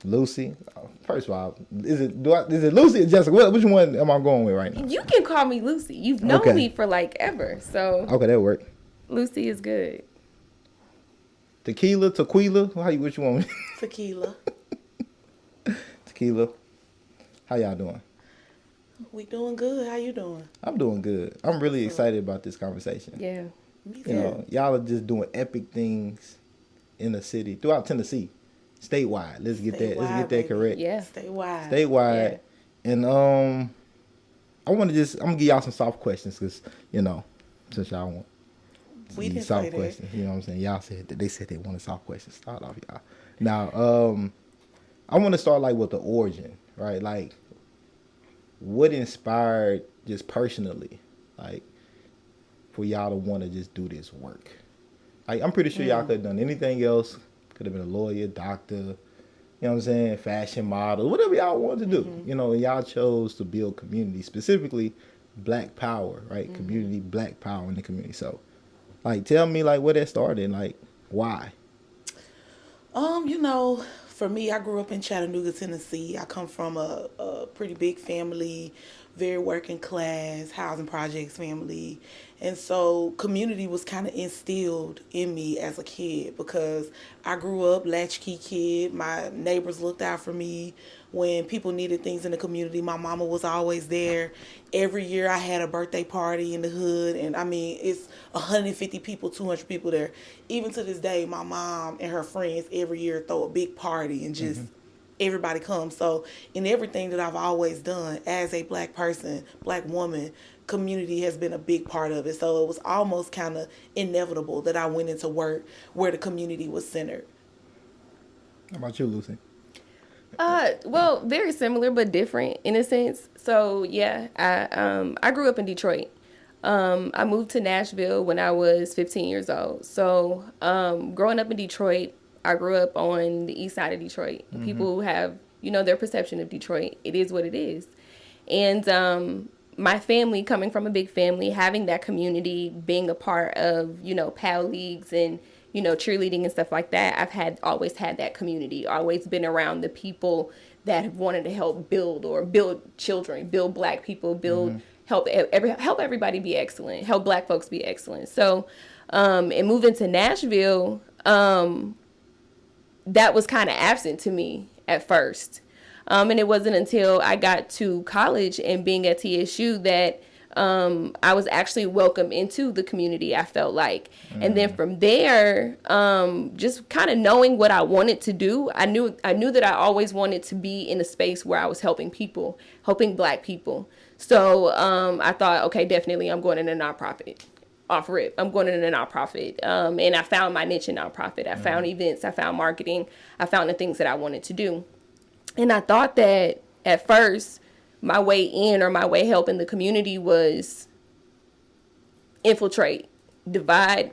Lucy. First of all, is it Lucy or Jessica? Which one am I going with right now? You can call me Lucy. You've known me for like ever, so okay, that work. Lucy is good. Tequila, which one? Tequila. Tequila. How y'all doing? We doing good. How you doing? I'm doing good. I'm really excited about this conversation. Yeah. Me too. You know, y'all are just doing epic things in the city, throughout Tennessee, statewide. Let's get that correct. Yeah. Statewide. Yeah. And I'm gonna give y'all some soft questions because since y'all want these soft questions, you know what I'm saying. Y'all said they wanted soft questions. Start off, y'all. Now, I want to start like with the origin, right? Like, what inspired just personally, like, for y'all to want to just do this work? Like, I'm pretty sure y'all could have done anything else. Could have been a lawyer, doctor, you know what I'm saying, fashion model, whatever y'all wanted to do. Y'all chose to build community, specifically Black power, right? Community, Black power in the community. So, like, tell me, like, where that started and, like, why? For me, I grew up in Chattanooga, Tennessee. I come from a pretty big family, very working class, housing projects family. And so community was kind of instilled in me as a kid because I grew up latchkey kid. My neighbors looked out for me. When people needed things in the community, my mama was always there. Every year I had a birthday party in the hood. And I mean, it's 150 people, 200 people there. Even to this day, my mom and her friends every year throw a big party and just everybody comes. So in everything that I've always done as a Black person, Black woman, community has been a big part of it. So it was almost kind of inevitable that I went into work where the community was centered. How about you, Lucy? Well, very similar but different in a sense. So yeah, I grew up in Detroit. I moved to Nashville when I was 15 years old. So growing up in Detroit, I grew up on the east side of Detroit. People who have, their perception of Detroit, it is what it is. And my family, coming from a big family, having that community, being a part of, PAL leagues and cheerleading and stuff like that, I've always had that community, always been around the people that have wanted to help build children, build Black people, help everybody be excellent, help Black folks be excellent. So, and moving to Nashville, that was kind of absent to me at first. And it wasn't until I got to college and being at TSU that I was actually welcomed into the community, I felt like. And then from there, just kind of knowing what I wanted to do, I knew that I always wanted to be in a space where I was helping people, helping Black people. So I thought, okay, definitely I'm going in a nonprofit. Off rip, I'm going in a nonprofit. And I found my niche in nonprofit. I found events, I found marketing, I found the things that I wanted to do. And I thought that at first, my way in or my way helping the community was infiltrate and divide,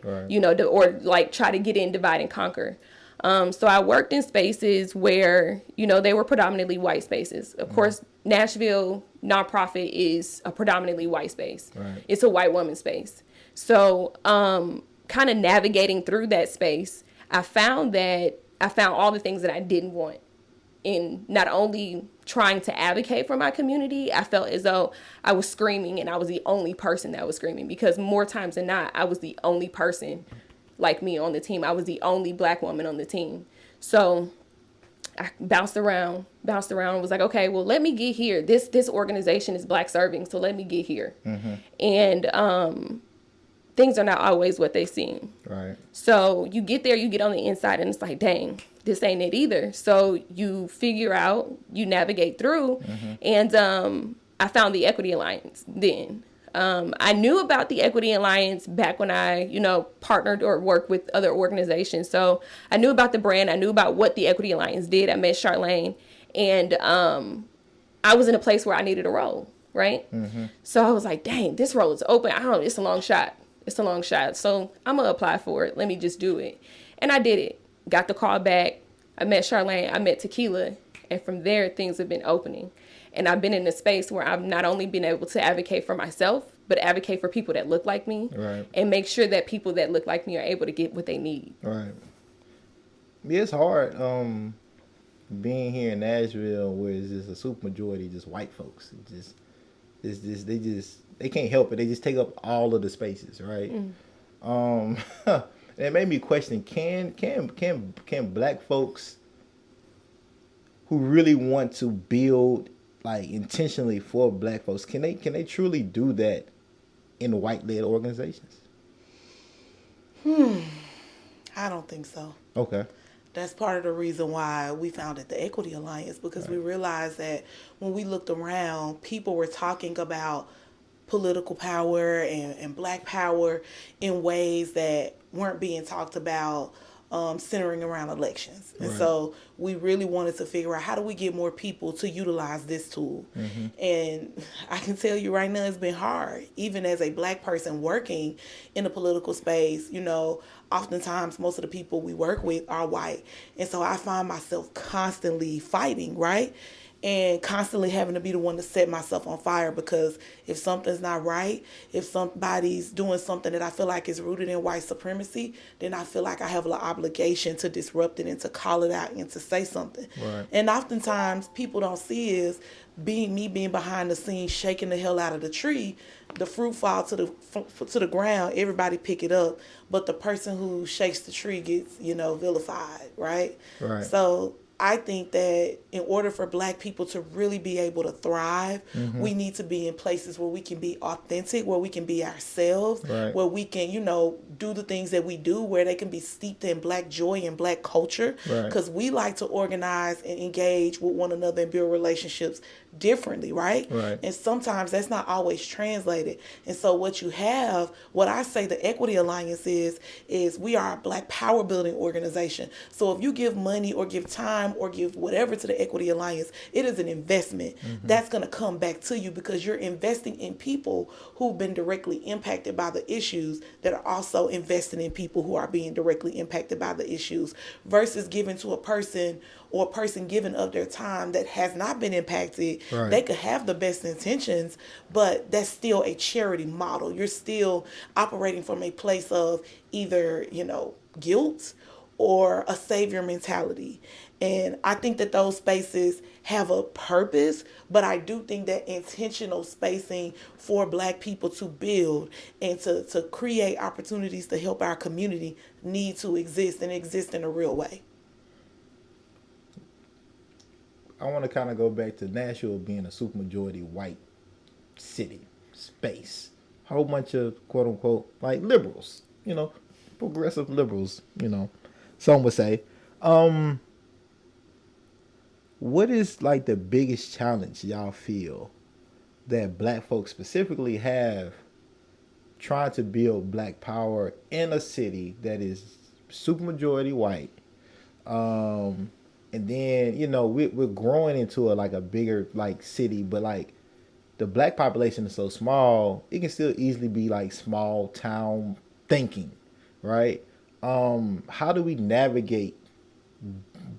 right. Or like try to get in, divide and conquer. So I worked in spaces where, they were predominantly white spaces. Of course, Nashville nonprofit is a predominantly white space. Right. It's a white woman space. So kind of navigating through that space, I found all the things that I didn't want in not only trying to advocate for my community. I felt as though I was screaming and I was the only person that was screaming, because more times than not, I was the only person like me on the team. I was the only Black woman on the team. So I bounced around and was like, okay, well, let me get here. This organization is Black serving, so let me get here. And things are not always what they seem. Right. So you get there, you get on the inside, and it's like, dang, this ain't it either. So you figure out, you navigate through, and I found the Equity Alliance then. I knew about the Equity Alliance back when I, partnered or worked with other organizations. So I knew about the brand. I knew about what the Equity Alliance did. I met Charlene, and I was in a place where I needed a role, right? So I was like, dang, this role is open. It's a long shot. So I'm going to apply for it. Let me just do it. And I did it. Got the call back. I met Charlene. I met Tequila. And from there, things have been opening. And I've been in a space where I've not only been able to advocate for myself, but advocate for people that look like me. Right. And make sure that people that look like me are able to get what they need. Right. Yeah, it's hard. being here in Nashville, where it's just a super majority just white folks. They can't help it. They just take up all of the spaces, right? It made me question: Can black folks who really want to build like intentionally for black folks, can they truly do that in white led organizations? I don't think so. Okay. That's part of the reason why we founded the Equity Alliance, because we realized that when we looked around, people were talking about political power and black power in ways that weren't being talked about, centering around elections. And so we really wanted to figure out, how do we get more people to utilize this tool? And I can tell you right now, it's been hard. Even as a black person working in the political space, you know, oftentimes most of the people we work with are white. And so I find myself constantly fighting, right? And constantly having to be the one to set myself on fire, because if something's not right, if somebody's doing something that I feel like is rooted in white supremacy, then I feel like I have an obligation to disrupt it and to call it out and to say something. Right. And oftentimes people don't see is being behind the scenes, shaking the hell out of the tree, the fruit fall to the ground, everybody pick it up, but the person who shakes the tree gets, you know, vilified, right? Right. So I think that in order for black people to really be able to thrive, we need to be in places where we can be authentic, where we can be ourselves, where we can, you know, do the things that we do, where they can be steeped in black joy and black culture. Because we like to organize and engage with one another and build relationships differently, right? And sometimes that's not always translated. And so what I say the Equity Alliance is we are a black power building organization. So if you give money or give time or give whatever to the Equity Alliance, it is an investment that's going to come back to you, because you're investing in people who've been directly impacted by the issues that are also investing in people who are being directly impacted by the issues, versus giving to a person or a person giving up their time that has not been impacted. They could have the best intentions, but that's still a charity model. You're still operating from a place of either, you know, guilt or a savior mentality. And I think that those spaces have a purpose, but I do think that intentional spacing for black people to build and to create opportunities to help our community need to exist, and exist in a real way. I want to kind of go back to Nashville being a supermajority white city space. A whole bunch of quote unquote like liberals, you know, progressive liberals, you know, some would say. What is like the biggest challenge y'all feel that black folks specifically have trying to build black power in a city that is supermajority white? And then, you know, we're growing into a bigger like city, but like the black population is so small, it can still easily be like small town thinking, right? How do we navigate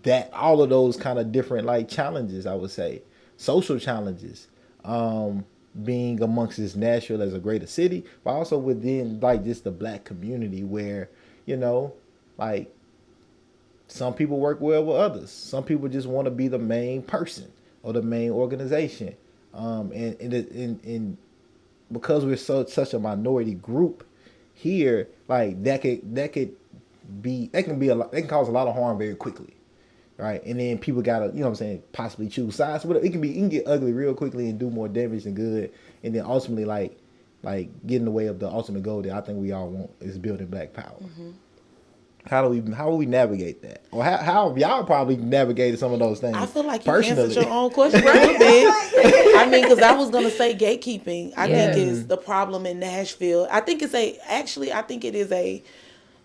that, all of those kind of different like challenges, I would say, social challenges, being amongst this Nashville as a greater city, but also within like just the black community where, you know, like some people work well with others. Some people just want to be the main person or the main organization. And because we're such a minority group here, like that can cause a lot of harm very quickly. Right. And then people gotta, you know what I'm saying, possibly choose sides. It can get ugly real quickly and do more damage than good. And then ultimately like get in the way of the ultimate goal that I think we all want, is building black power. How will we navigate that? Or how have y'all probably navigated some of those things? I feel like you personally answered your own question a little bit. I mean, because I was going to say gatekeeping, I think is the problem in Nashville. I think it is a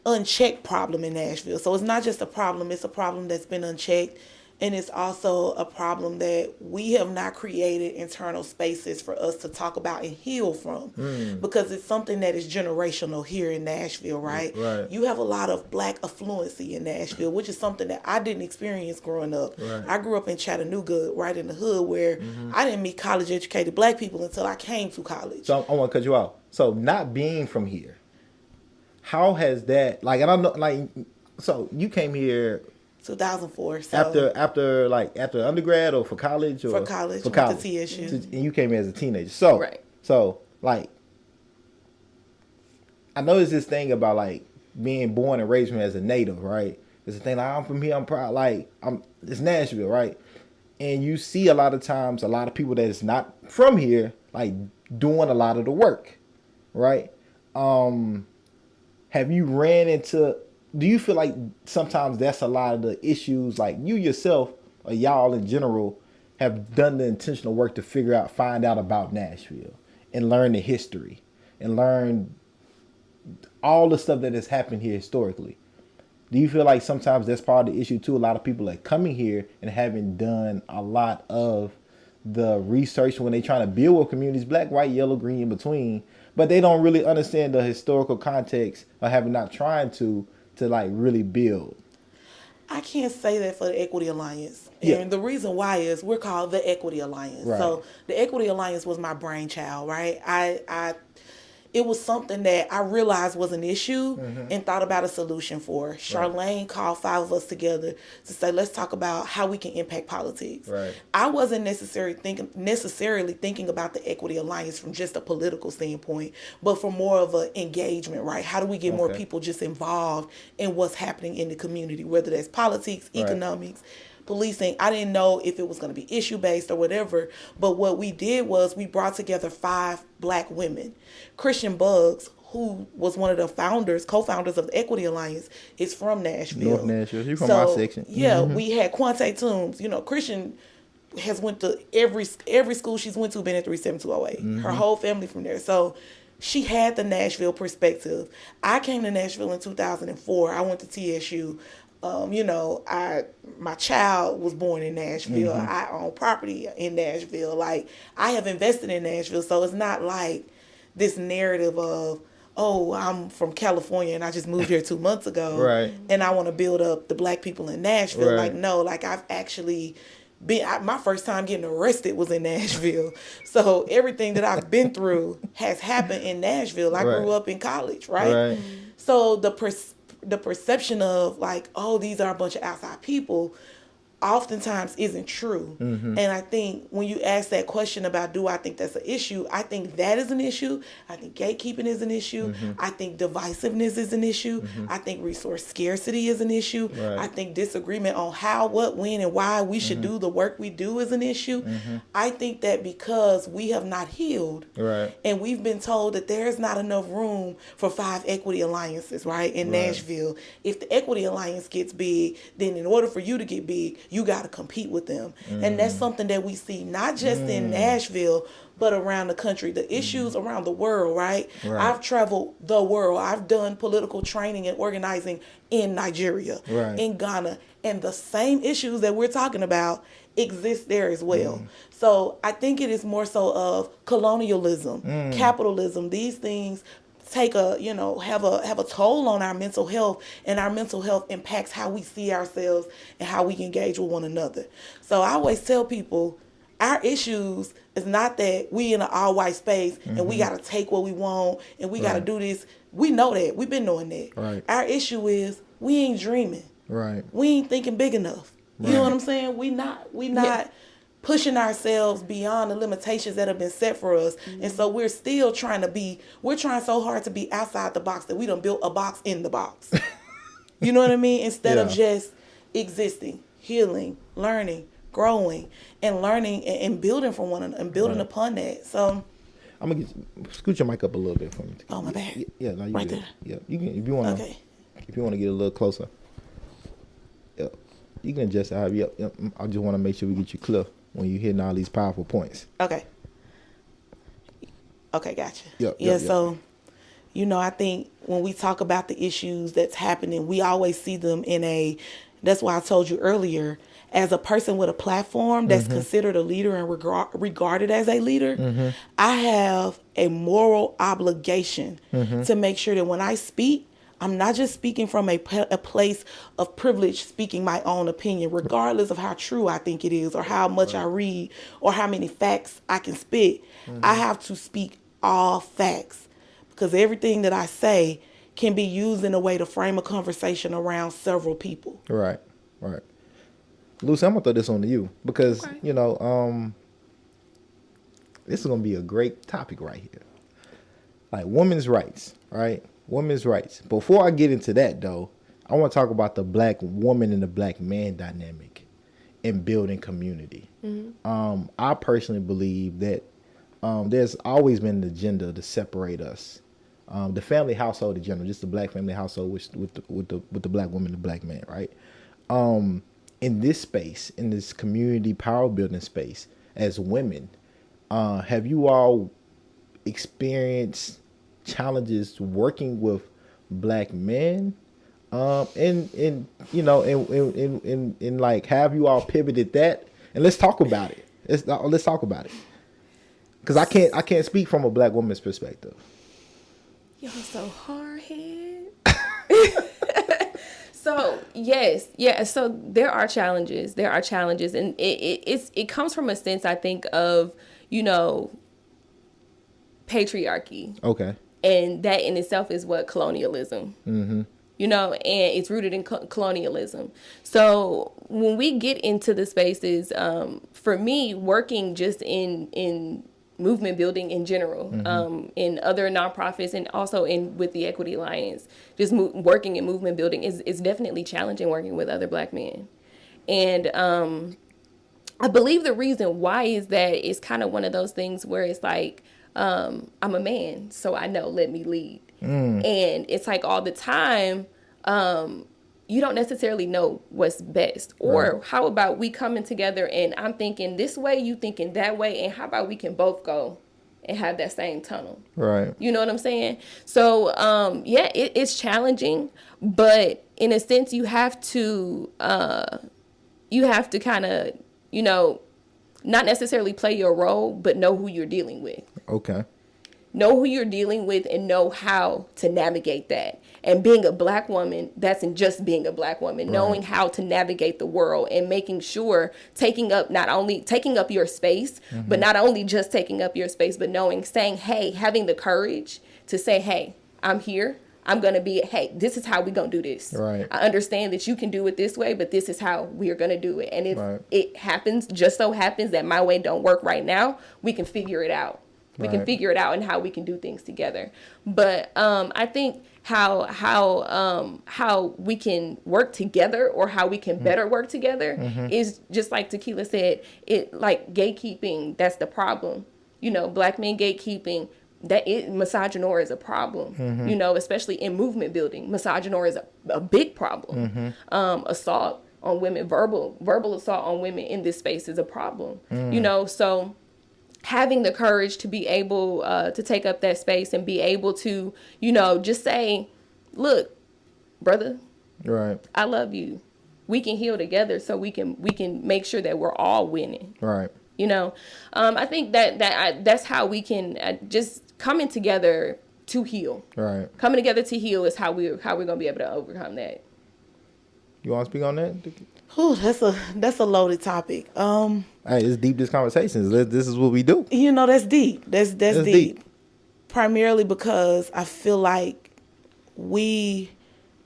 unchecked problem in Nashville. So it's not just a problem, it's a problem that's been unchecked. And it's also a problem that we have not created internal spaces for us to talk about and heal from. Because it's something that is generational here in Nashville, right? You have a lot of black affluency in Nashville, which is something that I didn't experience growing up. I grew up in Chattanooga, right in the hood, where I didn't meet college educated black people until I came to college. So I want to cut you out. So not being from here, how has that, like, and I know, like, so you came here 2004. So after undergrad or for college or for college. For college. To TSU. And you came here as a teenager. So Right. So like, I know there's this thing about like being born and raised here as a native, right? There's a thing like I'm from here, I'm proud. Like it's Nashville, right? And you see a lot of times a lot of people that is not from here like doing a lot of the work, right? Have you ran into? Do you feel like sometimes that's a lot of the issues? Like you yourself or y'all in general have done the intentional work to find out about Nashville and learn the history and learn all the stuff that has happened here historically. Do you feel like sometimes that's part of the issue too? A lot of people are coming here and haven't done a lot of the research when they trying to build with communities, black, white, yellow, green, in between, but they don't really understand the historical context or have not trying to like really build. I can't say that for the Equity Alliance. Yeah. And the reason why is we're called the Equity Alliance. Right. So the Equity Alliance was my brainchild, right? It was something that I realized was an issue and thought about a solution for. Charlene called 5 of us together to say, let's talk about how we can impact politics. Right. I wasn't necessarily thinking about the Equity Alliance from just a political standpoint, but from more of an engagement, right? How do we get more people just involved in what's happening in the community, whether that's politics, economics, policing. I didn't know if it was going to be issue-based or whatever, but what we did was we brought together 5 black women. Christian Buggs, who was one of the co-founders of the Equity Alliance, is from Nashville. North Nashville. You're from my section. Yeah, we had Quante Toombs. Christian has went to every school she's went to, been at 37208. Her whole family from there. So she had the Nashville perspective. I came to Nashville in 2004. I went to TSU. My child was born in Nashville. I own property in Nashville. Like, I have invested in Nashville, so it's not like this narrative of, oh, I'm from California and I just moved here 2 months ago, right, and I want to build up the black people in Nashville. Right. Like, no, like I've actually my first time getting arrested was in Nashville. So everything that I've been through has happened in Nashville. I grew up in college, right? So the perception of like, oh, these are a bunch of outside people, oftentimes isn't true. And I think when you ask that question about, do I think that's an issue? I think that is an issue. I think gatekeeping is an issue. I think divisiveness is an issue. I think resource scarcity is an issue. I think disagreement on how, what, when, and why we should do the work we do is an issue. I think that because we have not healed, and we've been told that there's not enough room for 5 equity alliances, right, in Nashville. If the Equity Alliance gets big, then in order for you to get big, you got to compete with them. And that's something that we see not just in Nashville, but around the country. The issues around the world, right? I've traveled the world. I've done political training and organizing in Nigeria, in Ghana, and the same issues that we're talking about exist there as well. So I think it is more so of colonialism, capitalism. These things take have a toll on our mental health, and our mental health impacts how we see ourselves and how we engage with one another. So I always tell people, our issues is not that we in an all-white space and we got to take what we want and we got to do this. We know that. We've been doing that. Our issue is we ain't dreaming. We ain't thinking big enough. You know what I'm saying? We not pushing ourselves beyond the limitations that have been set for us. And so we're still trying so hard to be outside the box that we done built a box in the box. You know what I mean? Instead of just existing, healing, learning, growing, and learning and building from one another and building upon that. So I'm gonna scoot your mic up a little bit for me. Oh, my bad. Yeah, no, you right good. there. Yeah, you can if you wanna. Okay. If you wanna get a little closer. Yep. You can adjust out. Yep. I just want to make sure we get you clear when you're hitting all these powerful points. Okay, gotcha. Yep. So, I think when we talk about the issues that's happening, we always see them that's why I told you earlier, as a person with a platform that's considered a leader and regarded as a leader, I have a moral obligation to make sure that when I speak, I'm not just speaking from a place of privilege, speaking my own opinion, regardless of how true I think it is or how much I read or how many facts I can spit. I have to speak all facts, because everything that I say can be used in a way to frame a conversation around several people. Right. Lucy, I'm gonna throw this on to you because Okay. this is gonna be a great topic right here. Like women's rights, right? Women's rights. Before I get into that though, I want to talk about the black woman and the black man dynamic in building community. I personally believe that there's always been an agenda to separate us. The family household in general, just the black family household with the black woman and the black man, right? In this space, in this community power building space, as women, have you all experienced challenges working with black men? In like, have you all pivoted that? And let's talk about it. Let's talk about it. Because I can't speak from a black woman's perspective. Y'all so hard head. So yes, yeah. So there are challenges. And it comes from a sense, I think, of patriarchy. Okay. And that in itself is what colonialism. Mm-hmm. And it's rooted in colonialism. So when we get into the spaces, for me, working just in movement building in general, in other nonprofits, and also with the Equity Alliance, just working in movement building is definitely challenging working with other black men. And I believe the reason why is that it's kind of one of those things where it's like, I'm a man, so I know, let me lead. And it's like all the time, you don't necessarily know what's best. Or right. How about we coming together and I'm thinking this way, you thinking that way, and how about we can both go and have that same tunnel? Right. You know what I'm saying? So, it's challenging, but in a sense, you have to kind of, not necessarily play your role, but know who you're dealing with. Okay. Know who you're dealing with and know how to navigate that. And being a black woman, that's in just being a black woman, right. Knowing how to navigate the world and making sure taking up your space, but not only just taking up your space, but saying, hey, having the courage to say, hey, I'm here. I'm going to be, hey, this is how we're going to do this. Right. I understand that you can do it this way, but this is how we are going to do it. And if it happens, just so happens that my way don't work right now, we can figure it out. We can figure it out and how we can do things together. But I think how we can work together or how we can better work together is just like Tequila said, like gatekeeping, that's the problem. Black men gatekeeping, misogynoir is a problem, especially in movement building. Misogynoir is a big problem. Assault on women, verbal assault on women in this space is a problem, so having the courage to be able to take up that space and be able to, just say, look, brother, right, I love you. We can heal together so we can make sure that we're all winning. Right. I think that's how we can just coming together to heal. Right. Coming together to heal is how we're going to be able to overcome that. You want to speak on that? Whew, that's a loaded topic. Hey, it's deep. This conversation. This is what we do. That's deep. That's deep. Primarily because I feel like we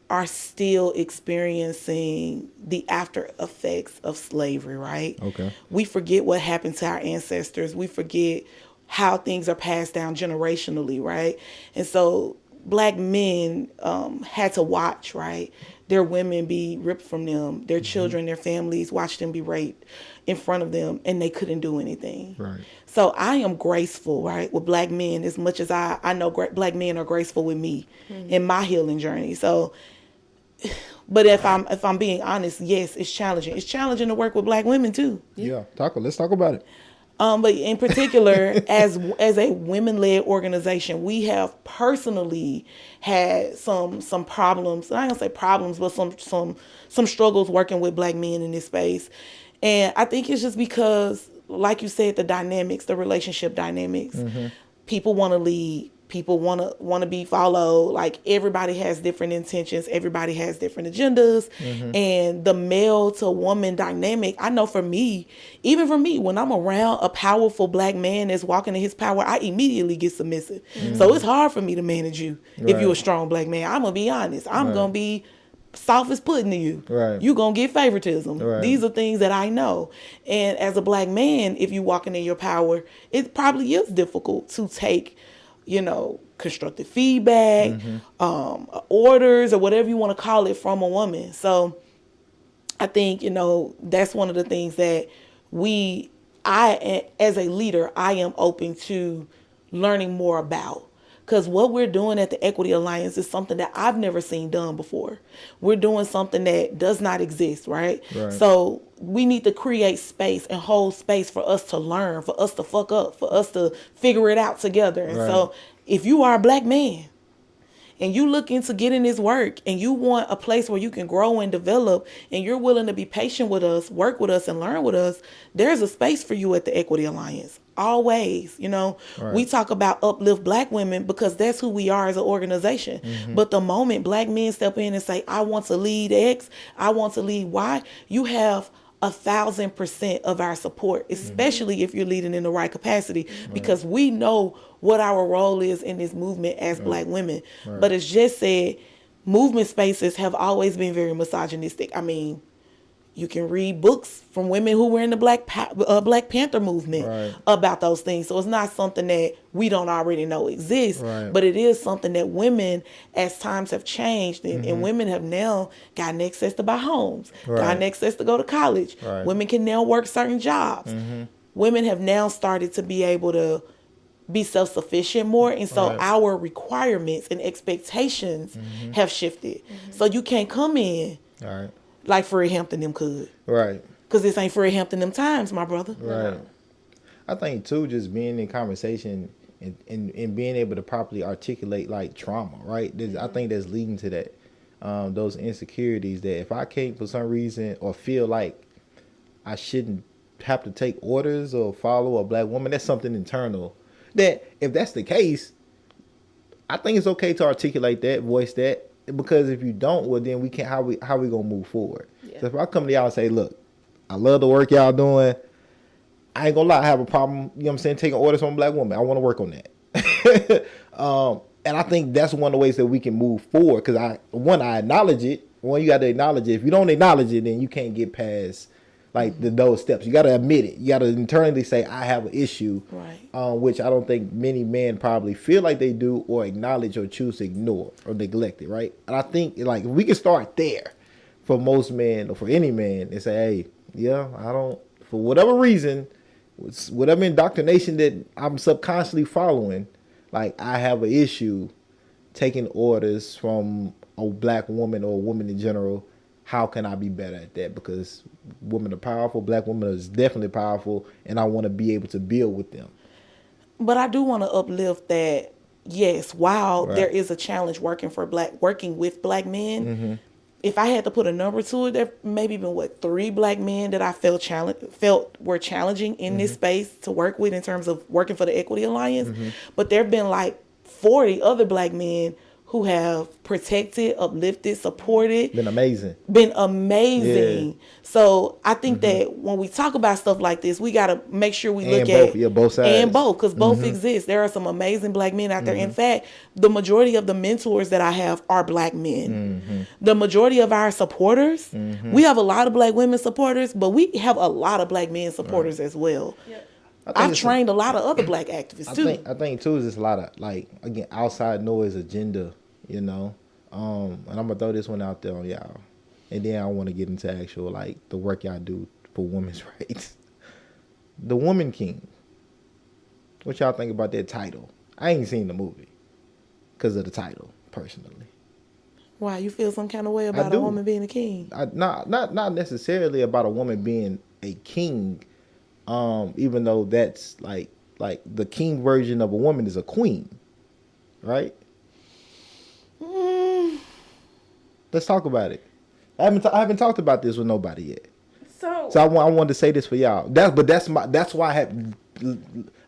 are still experiencing the after effects of slavery, right? Okay. We forget what happened to our ancestors. We forget how things are passed down generationally, right? And so black men had to watch, right? Their women be ripped from them, their children, their families, watch them be raped in front of them, and they couldn't do anything. Right. So I am graceful, right, with black men as much as I know black men are graceful with me in my healing journey. So, but if I'm being honest, yes, it's challenging. It's challenging to work with black women too. Yeah, let's talk about it. But in particular, as a women-led organization, we have personally had some problems. I don't say problems, but some struggles working with black men in this space. And I think it's just because, like you said, the relationship dynamics. People want to lead. People want to be followed. Like, everybody has different intentions. Everybody has different agendas. And the male to woman dynamic, I know even for me, when I'm around a powerful black man that's walking in his power, I immediately get submissive. So it's hard for me to manage you if you're a strong black man. I'm going to be honest. I'm going to be soft as pudding to you. Right. You gonna get favoritism. Right. These are things that I know. And as a black man, if you walking in your power, it probably is difficult to take, constructive feedback, orders, or whatever you want to call it from a woman. So I think, that's one of the things that as a leader, I am open to learning more about. Because what we're doing at the Equity Alliance is something that I've never seen done before. We're doing something that does not exist, right? So we need to create space and hold space for us to learn, for us to fuck up, for us to figure it out together. And so if you are a black man and you looking to get in this work and you want a place where you can grow and develop and you're willing to be patient with us, work with us, and learn with us, there's a space for you at the Equity Alliance. Always, we talk about uplift black women because that's who we are as an organization. But the moment black men step in and say, I want to lead X, I want to lead Y, you have 1,000% of our support, especially if you're leading in the right capacity, because we know what our role is in this movement as black women. But as just said, movement spaces have always been very misogynistic. I mean, you can read books from women who were in the Black Panther movement about those things. So it's not something that we don't already know exists, but it is something that women, as times have changed, and women have now gotten access to buy homes, gotten access to go to college. Women can now work certain jobs. Women have now started to be able to be self-sufficient more, and so our requirements and expectations have shifted. So you can't come in like Fred Hampton them could. Because this ain't Fred Hampton them times, my brother. I think, too, just being in conversation and being able to properly articulate, like, trauma, right? I think that's leading to that. Those insecurities that if I can't, for some reason, or feel like I shouldn't have to take orders or follow a black woman, that's something internal. That, if that's the case, I think it's okay to articulate that, voice that. Because if you don't, well, then we can't. How we gonna move forward? So if I come to y'all and say, look, I love the work y'all doing, I ain't gonna lie, I have a problem. You know what I'm saying? Taking orders from a black woman. I want to work on that. And I think that's one of the ways that we can move forward. Because I acknowledge it. One, you got to acknowledge it. If you don't acknowledge it, then you can't get past like those steps. You got to admit it. You got to internally say, I have an issue, which I don't think many men probably feel like they do or acknowledge or choose to ignore or neglect it, right? And I think like we can start there for most men or for any man and say, hey, yeah, I don't, for whatever reason, whatever indoctrination that I'm subconsciously following, like I have an issue taking orders from a black woman or a woman in general. How can I be better at that? Because women are powerful. Black women are definitely powerful, and I want to be able to build with them. But I do want to uplift that. Yes, while there is a challenge working with black men, if I had to put a number to it, there maybe been 3 black men that I felt were challenging in this space to work with in terms of working for the Equity Alliance. But there have been like 40 other black men who have protected, uplifted, supported. Been amazing. Yeah. So I think that when we talk about stuff like this, we got to make sure we look at both sides. And both, because both exist. There are some amazing black men out there. In fact, the majority of the mentors that I have are black men. The majority of our supporters, we have a lot of black women supporters, but we have a lot of black men supporters as well. I've trained a lot of other black activists too. I think too is just a lot of like, again, outside noise agenda, and I'm gonna throw this one out there on y'all, and then I want to get into actual like the work y'all do for women's rights. The Woman King. What y'all think about that title? I ain't seen the movie because of the title, personally. Why, you feel some kind of way about a woman being a king? Not necessarily about a woman being a king. Even though that's like the king version of a woman is a queen, right? Let's talk about it. I haven't talked about this with nobody yet. So I wanted to say this for y'all. That's why I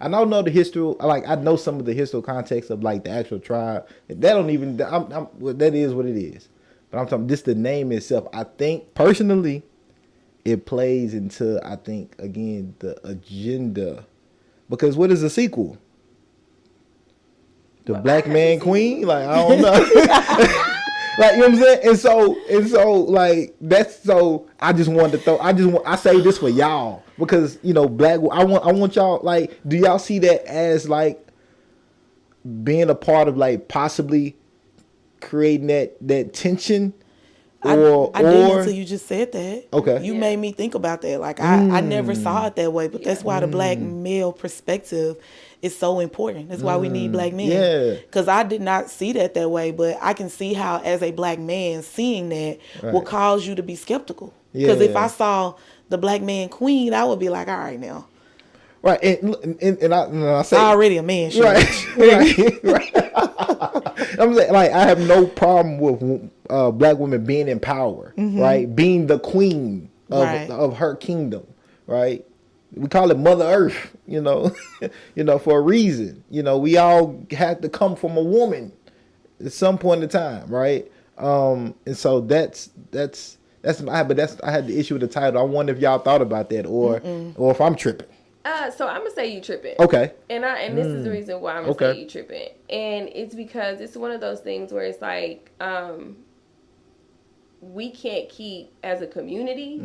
don't know the history. Like I know some of the historical context of like the actual tribe. That don't even. That is what it is. But I'm talking just the name itself. I think personally, it plays into, I think, again, the agenda. Because what is a sequel? The Black Man Queen? Like, I don't know. Like, you know what I'm saying? And so like that's so I just wanted to throw I say this for y'all because black I want y'all like do y'all see that as like being a part of like possibly creating that tension? I didn't until you just said that. Okay. You made me think about that. Like I never saw it that way, but that's why the black male perspective is so important. That's why we need black men. Yeah. Because I did not see that way, but I can see how as a black man seeing that will cause you to be skeptical. Because if I saw the black man queen, I would be like, all right now. Right, and I say already a man, sure. Right. I'm saying, like, I have no problem with black women being in power, right? Being the queen of her kingdom, right? We call it Mother Earth, for a reason. We all had to come from a woman at some point in time, right? And so that's I had the issue with the title. I wonder if y'all thought about that or if I'm tripping. So I'm gonna say you tripping. Okay. And this is the reason why I'm gonna say you tripping. And it's because it's one of those things where it's like, we can't keep as a community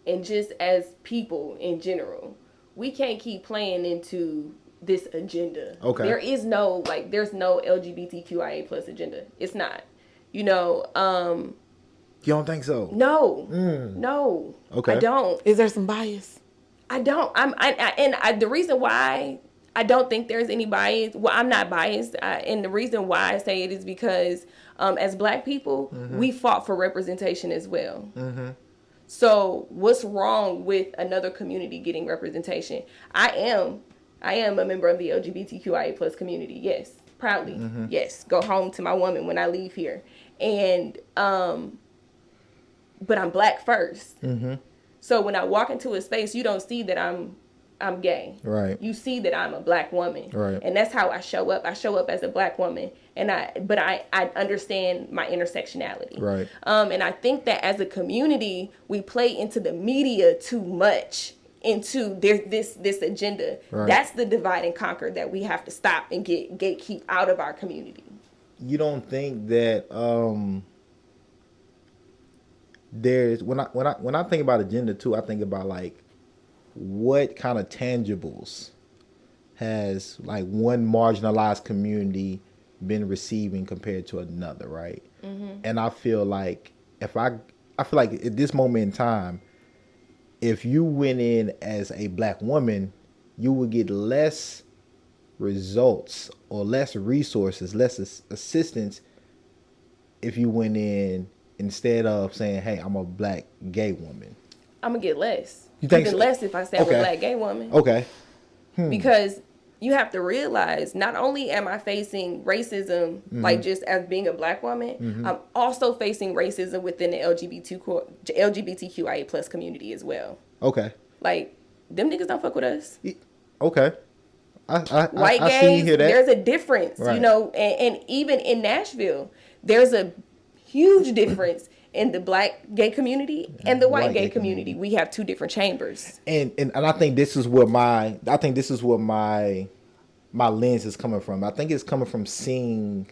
and just as people in general, we can't keep playing into this agenda. Okay. There's no LGBTQIA plus agenda. It's not. You don't think so? No. No. Okay. I don't. Is there some bias? I don't. The reason why I don't think there's any bias. Well, I'm not biased, and the reason why I say it is because, as Black people, we fought for representation as well. So, what's wrong with another community getting representation? I am a member of the LGBTQIA plus community. Yes, proudly. Yes, go home to my woman when I leave here, and but I'm Black first. So when I walk into a space, you don't see that I'm gay. Right. You see that I'm a Black woman. Right. And that's how I show up. I show up as a Black woman, and I understand my intersectionality. Right. And I think that as a community, we play into the media too much, into this agenda. Right. That's the divide and conquer that we have to stop and get gatekeep out of our community. You don't think that there's when I think about agenda too, I think about like what kind of tangibles has like one marginalized community been receiving compared to another, right? And I feel like I feel like at this moment in time, if you went in as a Black woman, you would get less results or less resources, less assistance if you went in instead of saying, hey, I'm a Black gay woman. I'm going to get less. You think even so? Less if I say I'm a Black gay woman. Okay. Because you have to realize not only am I facing racism, like just as being a Black woman, I'm also facing racism within the LGBTQIA plus community as well. Okay. Like, them niggas don't fuck with us. Okay. White I gays, see and hear that. there's a difference, Right. and even in Nashville, there's a huge difference in the Black gay community and the white gay community. We have two different chambers. And I think this is where my lens is coming from. I think it's coming from seeing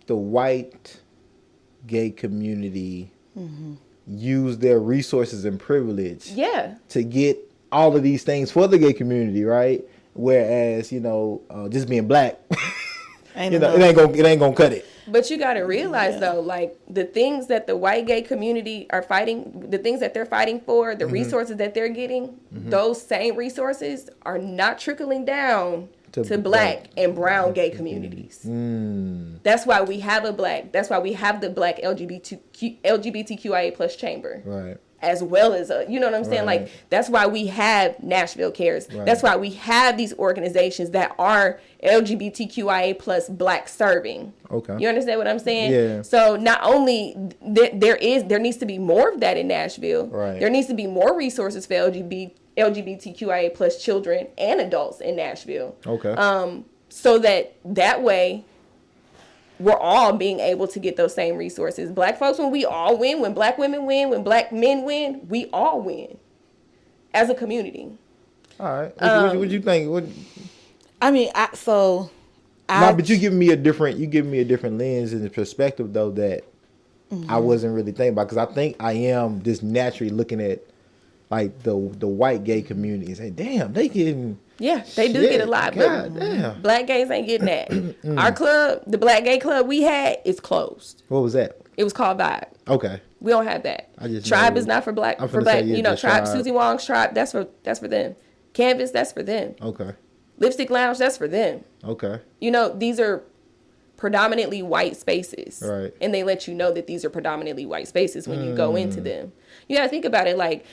the white gay community use their resources and privilege to get all of these things for the gay community, right? Whereas, just being Black, it ain't gonna cut it. But you got to realize though, like the things that the white gay community are fighting, the things that they're fighting for, the resources that they're getting, those same resources are not trickling down to Black and brown gay communities. That's why we have the Black LGBTQIA plus chamber. Right. As well as you know what I'm saying? Right. Like, that's why we have Nashville Cares. Right. That's why we have these organizations that are LGBTQIA plus Black serving. Okay. You understand what I'm saying? Yeah. So not only there needs to be more of that in Nashville. Right. There needs to be more resources for LGBTQIA plus children and adults in Nashville. Okay. So that way we're all being able to get those same resources. Black folks, when we all win, when Black women win, when Black men win, we all win as a community. All right. What you think? I mean, I But you give me a different lens and a perspective though that I wasn't really thinking about, because I think I am just naturally looking at like the white gay community and saying, damn, they getting. Yeah, they do get a lot, God but damn. black gays ain't getting that. Our club, the black gay club we had, is closed. What was that? It was called Vibe. Okay. We don't have that. Tribe is not for black. Tribe. Susie Wong's Tribe. That's for them. Canvas. That's for them. Okay. Lipstick Lounge. That's for them. Okay. These are predominantly white spaces, right? And they let you know that these are predominantly white spaces when you go into them. You got to think about it. Like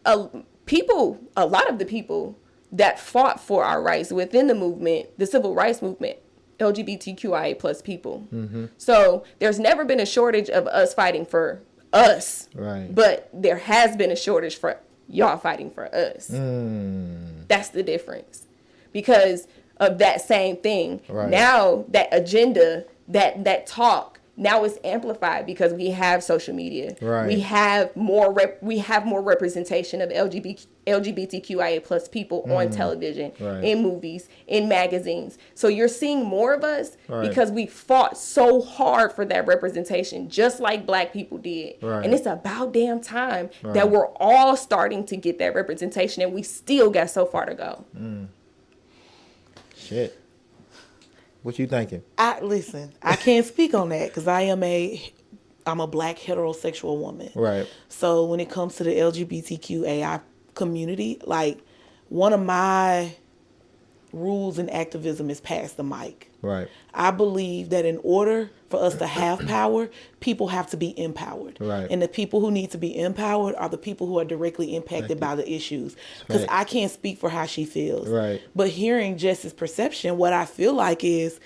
a lot of the people that fought for our rights within the movement, the civil rights movement, LGBTQIA plus people. Mm-hmm. So there's never been a shortage of us fighting for us. Right. But there has been a shortage for y'all fighting for us. That's the difference. Because of that same thing. Right. Now that agenda, that talk, now it's amplified because we have social media. Right. We have more representation of LGBTQIA plus people on television, right. in movies, in magazines. So you're seeing more of us because we fought so hard for that representation, just like black people did. Right. And it's about damn time that we're all starting to get that representation, and we still got so far to go. Shit. What you thinking? Listen, I can't speak on that because I'm a black heterosexual woman. Right. So when it comes to the LGBTQAI community, like, one of my rules in activism is pass the mic. Right. I believe that in order for us to have power, people have to be empowered. Right. And the people who need to be empowered are the people who are directly impacted by the issues. Because I can't speak for how she feels. Right. But hearing Jess's perception, what I feel like is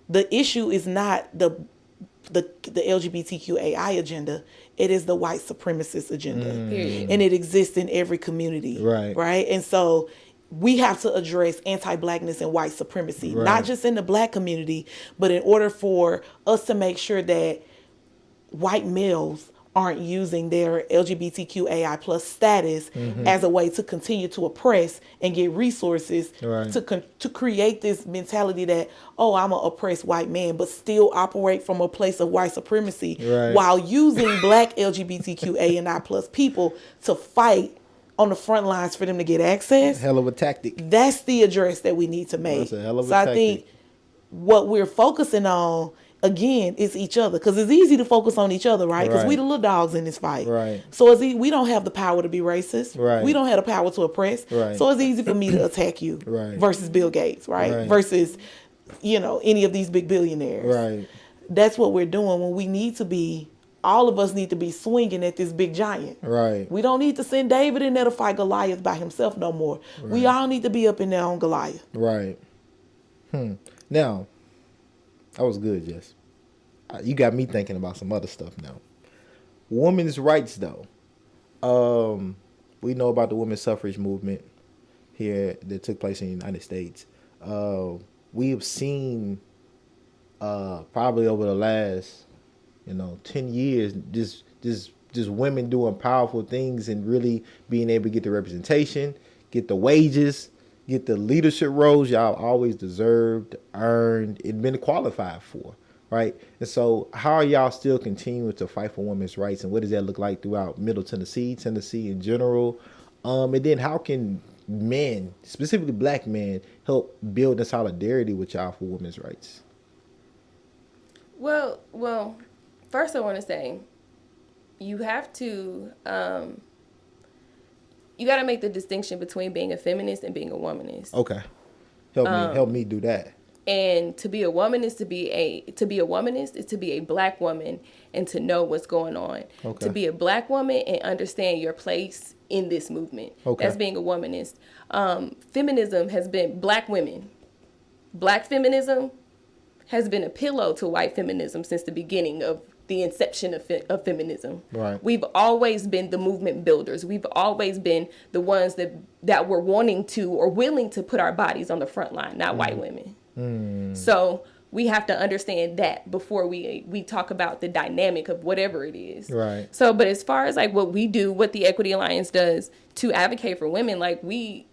the issue is not the LGBTQAI agenda. It is the white supremacist agenda. And it exists in every community. Right. Right. And so we have to address anti-blackness and white supremacy, not just in the black community, but in order for us to make sure that white males aren't using their LGBTQAI plus status as a way to continue to oppress and get resources to create this mentality that, oh, I'm an oppressed white man, but still operate from a place of white supremacy while using black LGBTQAI plus people to fight on the front lines for them to get access. Hell of a tactic. That's the address that we need to make. That's a hell of a tactic. I think what we're focusing on, again, is each other. Because it's easy to focus on each other, right? Because we the little dogs in this fight. Right. So we don't have the power to be racist. Right. We don't have the power to oppress. Right. So it's easy for me to attack you versus Bill Gates, right? Versus, any of these big billionaires. Right. That's what we're doing when we need to be. All of us need to be swinging at this big giant. Right. We don't need to send David in there to fight Goliath by himself no more. Right. We all need to be up in there on Goliath. Right. Now, that was good, Jess. You got me thinking about some other stuff now. Women's rights, though. We know about the women's suffrage movement here that took place in the United States. We have seen probably over the last 10 years, just women doing powerful things and really being able to get the representation, get the wages, get the leadership roles y'all always deserved, earned, and been qualified for, right? And so how are y'all still continuing to fight for women's rights, and what does that look like throughout Middle Tennessee in general? And then how can men, specifically black men, help build the solidarity with y'all for women's rights? Well, first, I want to say, you have to, you got to make the distinction between being a feminist and being a womanist. Okay, help me do that. And to be a woman is to be a womanist is to be a black woman and to know what's going on. Okay. To be a black woman and understand your place in this movement. Okay. That's being a womanist. Feminism has been black women. Black feminism has been a pillow to white feminism since the beginning of the inception of feminism. Right. We've always been the movement builders. We've always been the ones that were wanting to or willing to put our bodies on the front line, not white women. So we have to understand that before we talk about the dynamic of whatever it is. Right. So, but as far as like what we do, what the Equity Alliance does to advocate for women, like we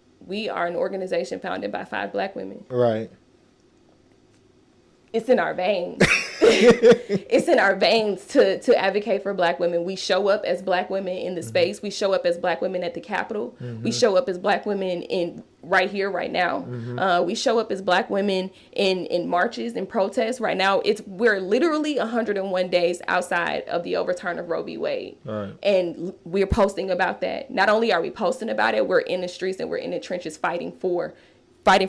are an organization founded by 5 black women. Right. it's in our veins. It's in our veins to advocate for Black women. We show up as Black women in the space. We show up as Black women at the Capitol. We show up as Black women in right here, right now. We show up as Black women in marches and protests. Right now, we're literally 101 days outside of the overturn of Roe v. Wade. Right. And we're posting about that. Not only are we posting about it, we're in the streets and we're in the trenches fighting for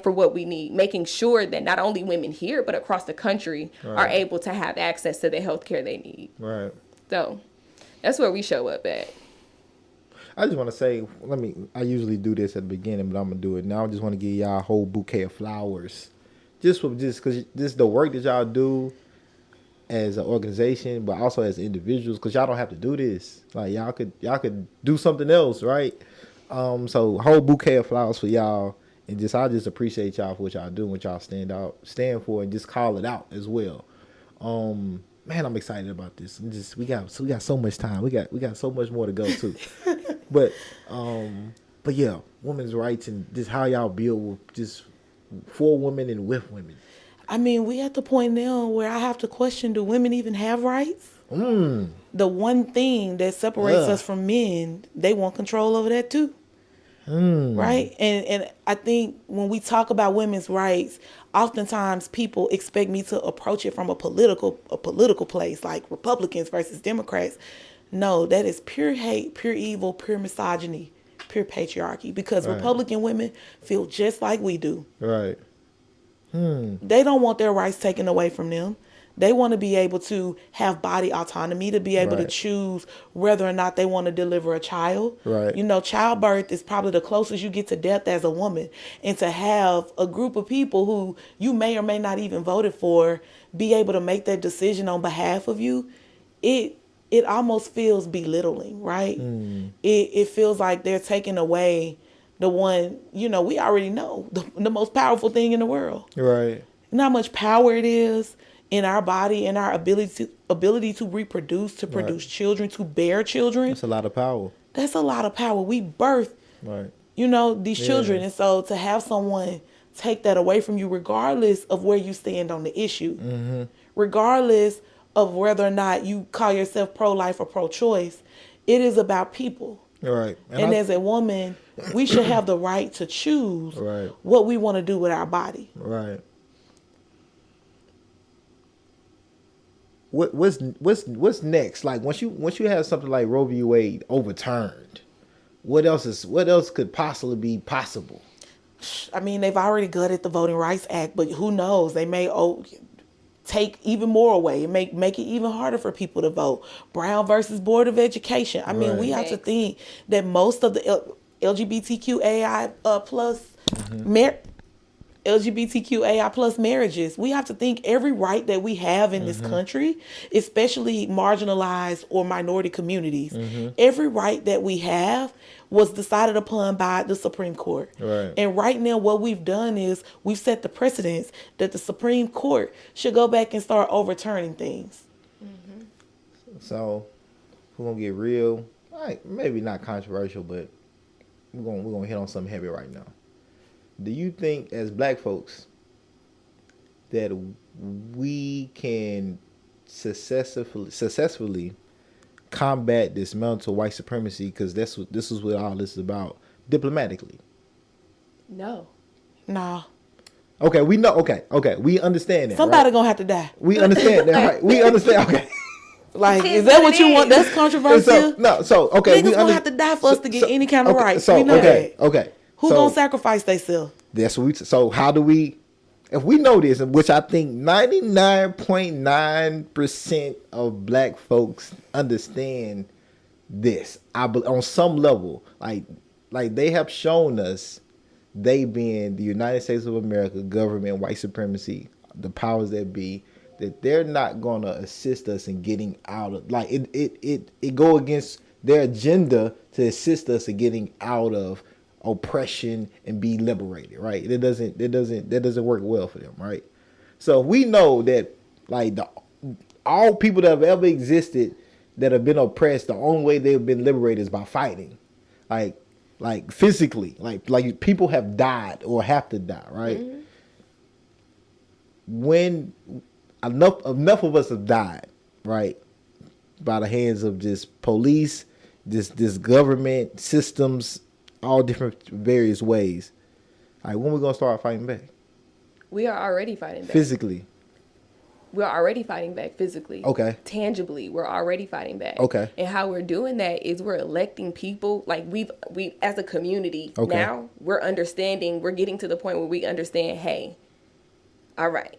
what we need, making sure that not only women here, but across the country are able to have access to the health care they need. Right. So that's where we show up at. I just want to say, I usually do this at the beginning, but I'm going to do it now. I just want to give y'all a whole bouquet of flowers. Just because this is the work that y'all do as an organization, but also as individuals, because y'all don't have to do this. Like, y'all could do something else, right? So a whole bouquet of flowers for y'all. And I just appreciate y'all for what y'all do, what y'all stand for, and just call it out as well. Man, I'm excited about this. We got so much time. We got so much more to go too. but yeah, women's rights and just how y'all build with just for women and with women. I mean, we at the point now where I have to question: do women even have rights? The one thing that separates us from men, they want control over that too. Right? And I think when we talk about women's rights, oftentimes people expect me to approach it from a political place, like Republicans versus Democrats. No, that is pure hate, pure evil, pure misogyny, pure patriarchy, because Republican women feel just like we do. Right. They don't want their rights taken away from them. They want to be able to have body autonomy, to be able to choose whether or not they want to deliver a child. Right. You know, childbirth is probably the closest you get to death as a woman. And to have a group of people who you may or may not even voted for be able to make that decision on behalf of you, it almost feels belittling, right? It feels like they're taking away the one, you know, we already know, the most powerful thing in the world. Right. You know how much power it is in our body and our ability to reproduce, to produce children, to bear children. That's a lot of power. That's a lot of power. We birth, you know, these children. And so to have someone take that away from you, regardless of where you stand on the issue, regardless of whether or not you call yourself pro-life or pro-choice, it is about people. Right. And as a woman, we should have the right to choose what we want to do with our body. Right. What's next? Like once you have something like Roe v. Wade overturned, what else could possibly be possible? I mean, they've already gutted the Voting Rights Act, but who knows? They may take even more away and make it even harder for people to vote. Brown versus Board of Education. I mean, we have to think that most of the LGBTQAI plus marriages, we have to think every right that we have in this country, especially marginalized or minority communities, every right that we have was decided upon by the Supreme Court. Right. And right now what we've done is we've set the precedence that the Supreme Court should go back and start overturning things. So we're going to get real, maybe not controversial, but we're going to hit on something heavy right now. Do you think as black folks that we can successfully combat this mental white supremacy? Because this is what all this is about, diplomatically. No. Nah. Okay, we know. Okay, we understand that. Somebody gonna have to die. We understand that, right? We understand. Okay. Like, is that what you want? That's controversial. Okay. Niggas gonna have to die for us to get any kind of rights. So, we know that. Okay. Who gonna sacrifice themselves? That's what so how do we, if we know this, which I think 99.9% of black folks understand this, on some level, like they have shown us, they being the United States of America, government, white supremacy, the powers that be, that they're not gonna assist us in getting out of, like it go against their agenda to assist us in getting out of oppression and be liberated, right? That doesn't work well for them, right? So we know that like all people that have ever existed that have been oppressed, the only way they've been liberated is by fighting, like physically, like people have died or have to die, right? When enough of us have died, right, by the hands of just police, this government systems, all different various ways. Like, when we gonna start fighting back? We are already fighting back. Physically. We're already fighting back physically. Okay. Tangibly, we're already fighting back. Okay. And how we're doing that is we're electing people. Like, we as a community, okay. now we're understanding, we're getting to the point where we understand, hey, all right,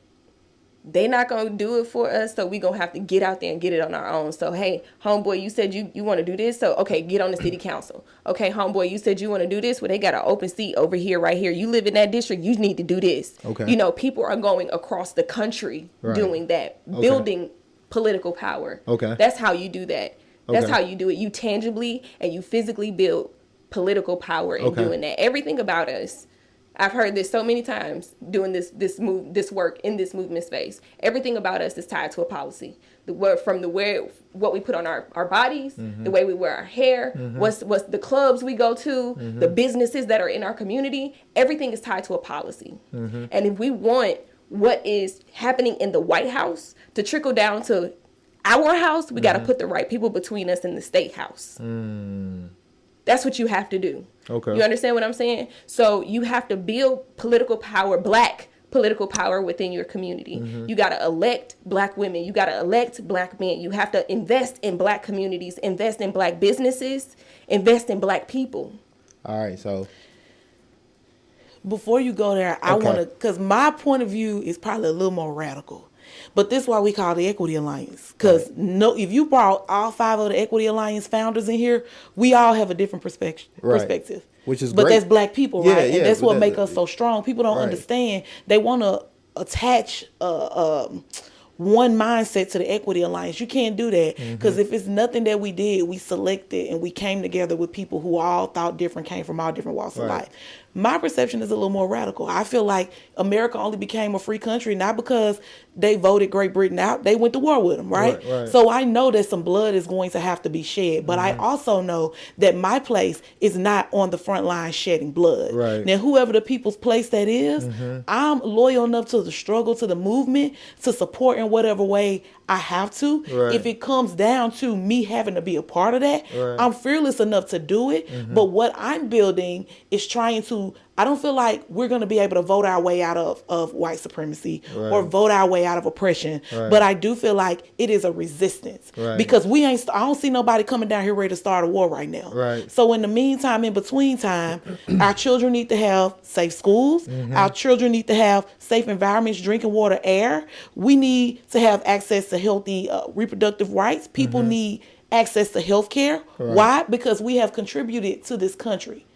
they not going to do it for us, so we going to have to get out there and get it on our own. So, hey, homeboy, you said you want to do this, so, okay, get on the city council. Okay, homeboy, you said you want to do this, well, they got an open seat over here, right here. You live in that district, you need to do this. Okay. You know, people are going across the country doing that, building political power. Okay. That's how you do that. That's Okay. how you do it. You tangibly and you physically build political power in doing that. Everything about us, I've heard this so many times doing this work in this movement space. Everything about us is tied to a policy. What we put on our bodies, the way we wear our hair, what's the clubs we go to, the businesses that are in our community. Everything is tied to a policy. And if we want what is happening in the White House to trickle down to our house, we got to put the right people between us and the state house. That's what you have to do. Okay. You understand what I'm saying? So you have to build political power, black political power within your community. You got to elect black women. You got to elect black men. You have to invest in black communities, invest in black businesses, invest in black people. All right, so before you go there, I want to, because my point of view is probably a little more radical. But this is why we call the Equity Alliance. Because if you brought all 5 of the Equity Alliance founders in here, we all have a different perspective. Which is but great. That's black people, right? Yeah, and that's what makes us so strong. People don't understand. They want to attach one mindset to the Equity Alliance. You can't do that. Because if it's nothing that we did, we selected and we came together with people who all thought different, came from all different walks of life. My perception is a little more radical. I feel like America only became a free country not because they voted Great Britain out. They went to war with them, right? So I know that some blood is going to have to be shed. But I also know that my place is not on the front line shedding blood. Now, whoever the people's place that is, I'm loyal enough to the struggle, to the movement, to support in whatever way I have to. If it comes down to me having to be a part of that, I'm fearless enough to do it. But what I'm building is trying to, I don't feel like we're going to be able to vote our way out of white supremacy or vote our way out of oppression. But I do feel like it is a resistance because I don't see nobody coming down here ready to start a war right now. So in the meantime, in between time, our children need to have safe schools. Our children need to have safe environments, drinking water, air. We need to have access to healthy reproductive rights. People need access to health care. Why? Because we have contributed to this country.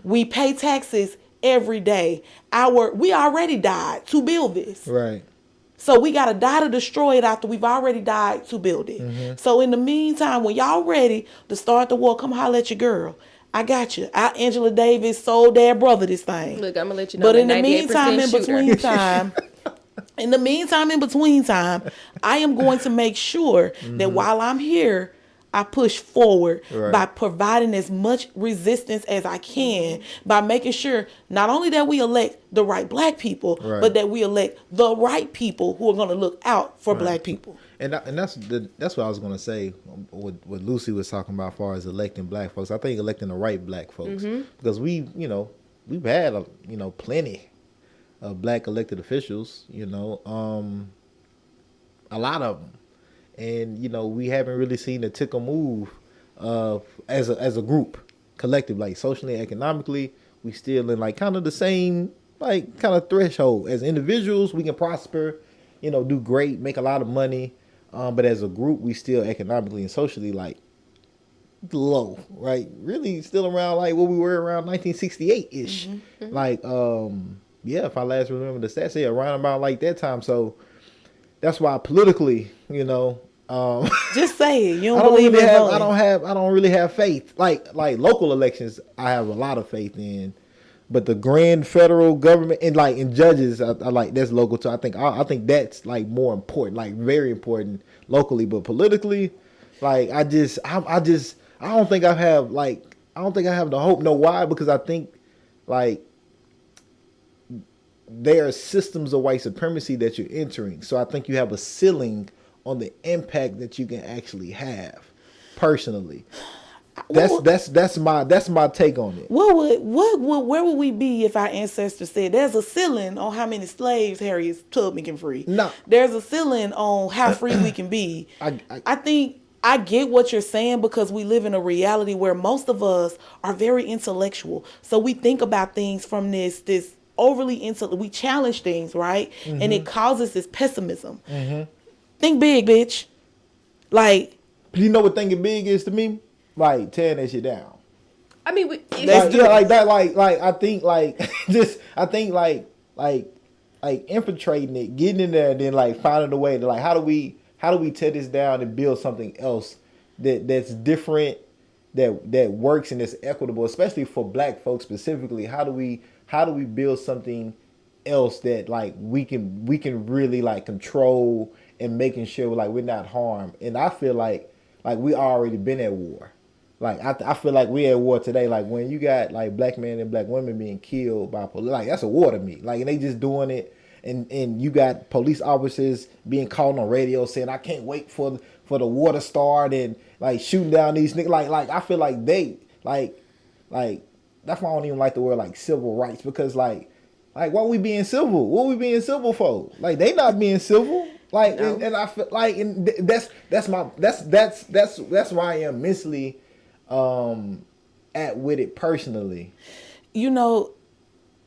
We pay taxes every day. We already died to build this. So we got to die to destroy it after we've already died to build it. So in the meantime, when y'all ready to start the war, come holler at your girl. I got you. Angela Davis sold their brother this thing. Look, I'm going to let you know. But in the meantime, in between time, I am going to make sure that while I'm here, I push forward by providing as much resistance as I can, by making sure not only that we elect the right black people, but that we elect the right people who are going to look out for black people. And that's what I was going to say. What Lucy was talking about, as far as electing black folks. I think electing the right black folks because we've had plenty of black elected officials. A lot of them. And we haven't really seen a tickle move as a group, collective, like socially, economically. We still in like kind of the same like kind of threshold. As individuals, we can prosper, do great, make a lot of money. But as a group, we still economically and socially like low, right? Really still around like what we were around 1968-ish. Like, if I last remember the stats, around about like that time. So that's why politically, just say it. You I don't really have faith. Like local elections, I have a lot of faith in, but the grand federal government and like in judges, I like that's local too. I think that's like more important, like very important locally, but politically, like I don't think I have the hope. Know why? Because I think like there are systems of white supremacy that you're entering. So I think you have a ceiling on the impact that you can actually have personally. That's my take on it. Where would we be if our ancestors said there's a ceiling on how many slaves Harriet Tubman can free? No. There's a ceiling on how free we can be. I think I get what you're saying, because we live in a reality where most of us are very intellectual. So we think about things from this overly we challenge things, right? Mm-hmm. And it causes this pessimism. Mm-hmm. Think big, bitch. Like, you know what thinking big is to me? Like tearing that shit down. I mean, infiltrating it, getting in there, and then like finding a way to like how do we tear this down and build something else that's different, that works and is equitable, especially for Black folks specifically. How do we build something else that like we can really like control and making sure like we're not harmed? And I feel like we already been at war. Like I feel like we at war today. Like when you got like Black men and Black women being killed by police, like that's a war to me. Like and they just doing it, and you got police officers being called on radio saying I can't wait for the war to start, and like shooting down these niggas. Like I feel like they like that's why I don't even like the word like civil rights, because like why we being civil? What we being civil for? Like they not being civil. Like no. and I feel like and that's why I am mentally at with it personally. You know,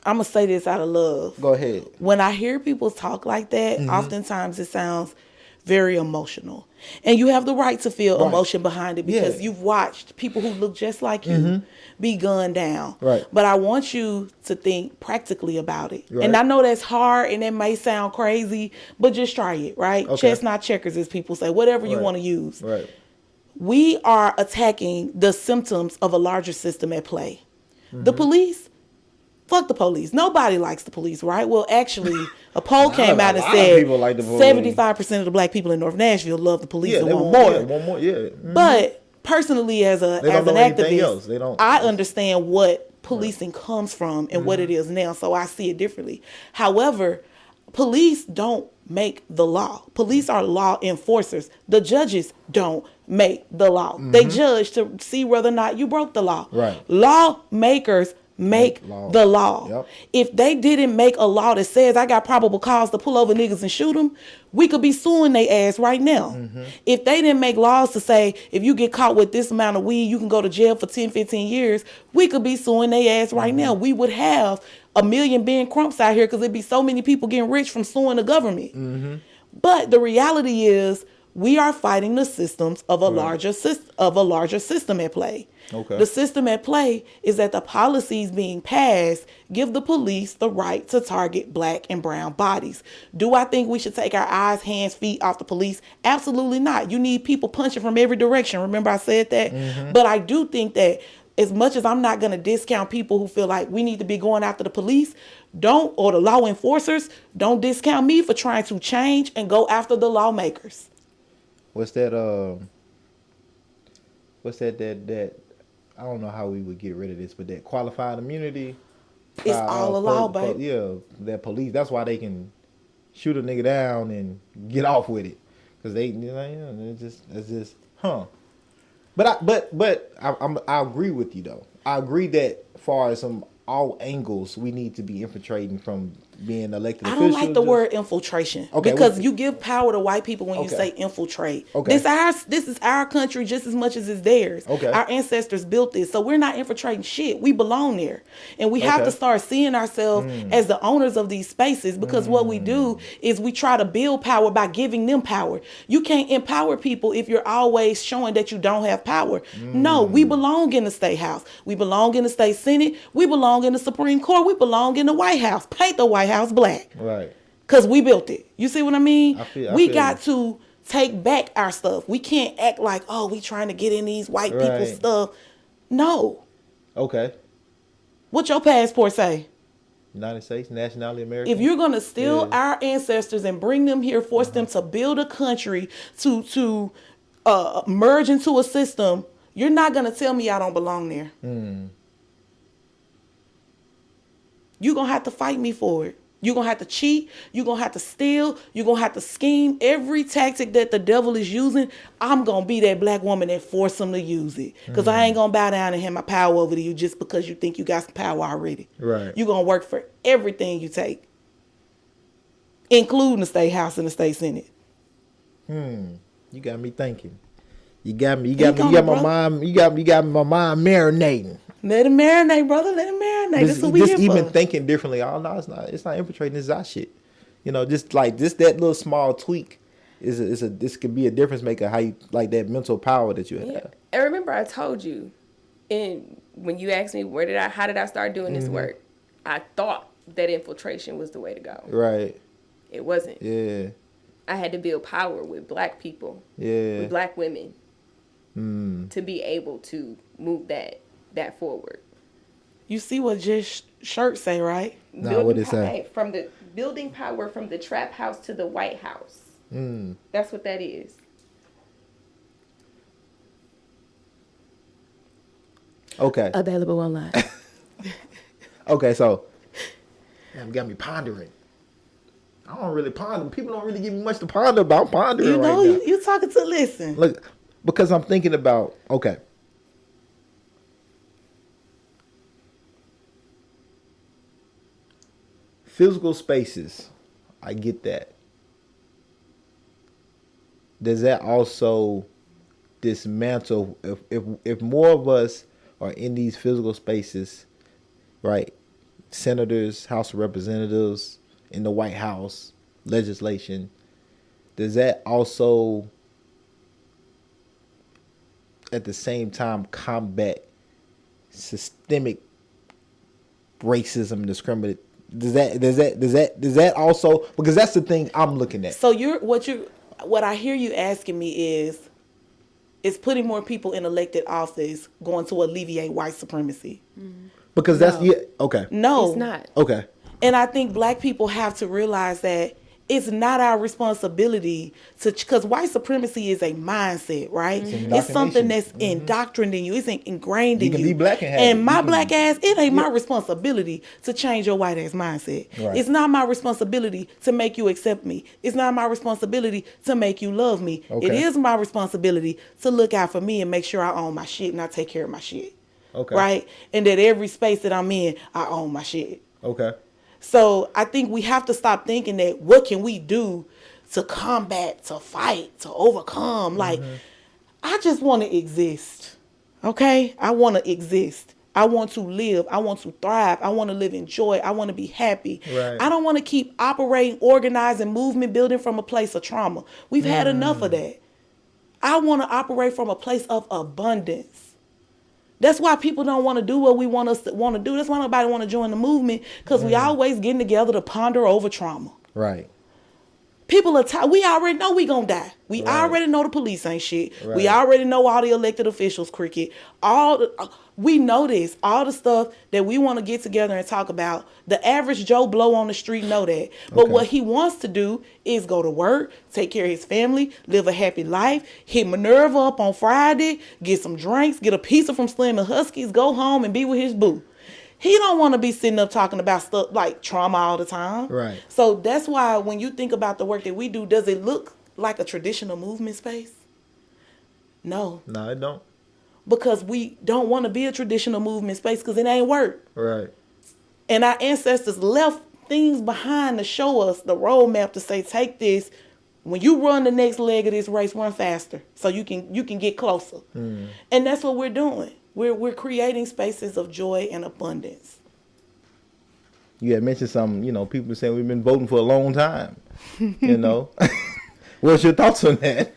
I'm gonna say this out of love. Go ahead. When I hear people talk like that, mm-hmm. oftentimes it sounds very emotional, and you have the right to feel emotion behind it, because you've watched people who look just like you mm-hmm. be gunned down. Right. But I want you to think practically about it. Right. And I know that's hard and it may sound crazy, but just try it, right? Okay. Chess, not checkers, as people say, whatever you want to use. Right. We are attacking the symptoms of a larger system at play. Mm-hmm. The police, fuck the police. Nobody likes the police, right? Well, actually, a poll came out and said like 75% of the Black people in North Nashville love the police and want more. Yeah, want more. Yeah. Mm-hmm. But personally, as an activist, I understand what policing comes from and mm-hmm. what it is now, so I see it differently. However, police don't make the law. Police are law enforcers. The judges don't make the law. Mm-hmm. They judge to see whether or not you broke the law. Right. Lawmakers make the law. Yep. If they didn't make a law that says I got probable cause to pull over niggas and shoot them, we could be suing their ass right now. Mm-hmm. If they didn't make laws to say if you get caught with this amount of weed, you can go to jail for 10, 15 years, we could be suing their ass right mm-hmm. now. We would have a million Ben Crumps out here because there'd be so many people getting rich from suing the government. Mm-hmm. But the reality is we are fighting the systems of a larger system at play. Okay. The system at play is that the policies being passed give the police the right to target Black and brown bodies. Do I think we should take our eyes, hands, feet off the police? Absolutely not. You need people punching from every direction. Remember I said that? Mm-hmm. But I do think that as much as I'm not going to discount people who feel like we need to be going after the police, or the law enforcers, don't discount me for trying to change and go after the lawmakers. What's that I don't know how we would get rid of this, but that qualified immunity. It's all a law, babe. Yeah, that police. That's why they can shoot a nigga down and get off with it, because it's just. But I agree with you though. I agree that as far as all angles, we need to be infiltrating from being elected officials. I don't like the word infiltration because you give power to white people when you say infiltrate. Okay. This is our country just as much as it's theirs. Okay. Our ancestors built this, so we're not infiltrating shit. We belong there, and we have to start seeing ourselves as the owners of these spaces, because what we do is we try to build power by giving them power. You can't empower people if you're always showing that you don't have power. No, we belong in the state house. We belong in the state senate. We belong in the Supreme Court. We belong in the White House. Paint the White House black. Right. Because we built it. You see what I mean? We got to take back our stuff. We can't act like, oh, we trying to get in these white people's stuff. No. Okay. What your passport say? United States, nationality American. If you're going to steal our ancestors and bring them here, force them to build a country, to merge into a system, you're not going to tell me I don't belong there. You're going to have to fight me for it. You're going to have to cheat. You're going to have to steal. You're going to have to scheme. Every tactic that the devil is using, I'm going to be that black woman that force him to use it. Because I ain't going to bow down and hand my power over to you just because you think you got some power already. Right. You're going to work for everything you take, including the state house and the state senate. You got me thinking. You got my mind marinating. Let him marinate, brother. Let him marinate. That's what we here for. Even thinking differently. Oh no, it's not infiltrating. This is our shit. You know, just that little small tweak this could be a difference maker. How you like that mental power that you have. Yeah. And remember, I told you, and when you asked me how did I start doing this work, I thought that infiltration was the way to go. Right. It wasn't. Yeah. I had to build power with black people. Yeah. With black women. To be able to move that forward. You see what Jill's shirt say, right? No, what it say? From the building power from the trap house to the White House. That's what that is. Okay. Available online. Okay, so you got me pondering. I don't really ponder. People don't really give me much to ponder about. I'm pondering right now. You talking to listen. Look, because I'm thinking about, okay. Physical spaces, I get that. Does that also dismantle, if more of us are in these physical spaces, right? Senators, House of Representatives, in the White House, legislation, does that also at the same time combat systemic racism and discrimination? Does that also, because that's the thing I'm looking at. So what I hear you asking me is putting more people in elected office going to alleviate white supremacy. Because okay. No. It's not. Okay. And I think black people have to realize that it's not our responsibility because white supremacy is a mindset, right? It's something that's indoctrinated in you. It's ingrained in you. You can be black and have and it. my black ass, it ain't my responsibility to change your white ass mindset. Right. It's not my responsibility to make you accept me. It's not my responsibility to make you love me. Okay. It is my responsibility to look out for me and make sure I own my shit and I take care of my shit. Okay. Right? And that every space that I'm in, I own my shit. Okay. So I think we have to stop thinking that what can we do to combat, to fight, to overcome. Like, I just want to exist. Okay? I want to exist. I want to live. I want to thrive. I want to live in joy. I want to be happy. Right. I don't want to keep operating, organizing, movement, building from a place of trauma. We've had enough of that. I want to operate from a place of abundance. That's why people don't want to do what we want us to want to do. That's why nobody want to join the movement, because we always getting together to ponder over trauma. Right. People are tired. We already know we gonna die. We already know the police ain't shit. Right. We already know all the elected officials cricket. We know this. All the stuff that we want to get together and talk about. The average Joe Blow on the street know that. But what he wants to do is go to work, take care of his family, live a happy life, hit Minerva up on Friday, get some drinks, get a pizza from Slim and Huskies, go home and be with his boo. He don't want to be sitting up talking about stuff like trauma all the time. Right. So that's why when you think about the work that we do, does it look like a traditional movement space? No. No, it don't. Because we don't want to be a traditional movement space because it ain't work. Right. And our ancestors left things behind to show us the roadmap to say, take this. When you run the next leg of this race, run faster so you can get closer. And that's what we're doing. We're creating spaces of joy and abundance. You had mentioned some, people saying we've been voting for a long time. What's your thoughts on that?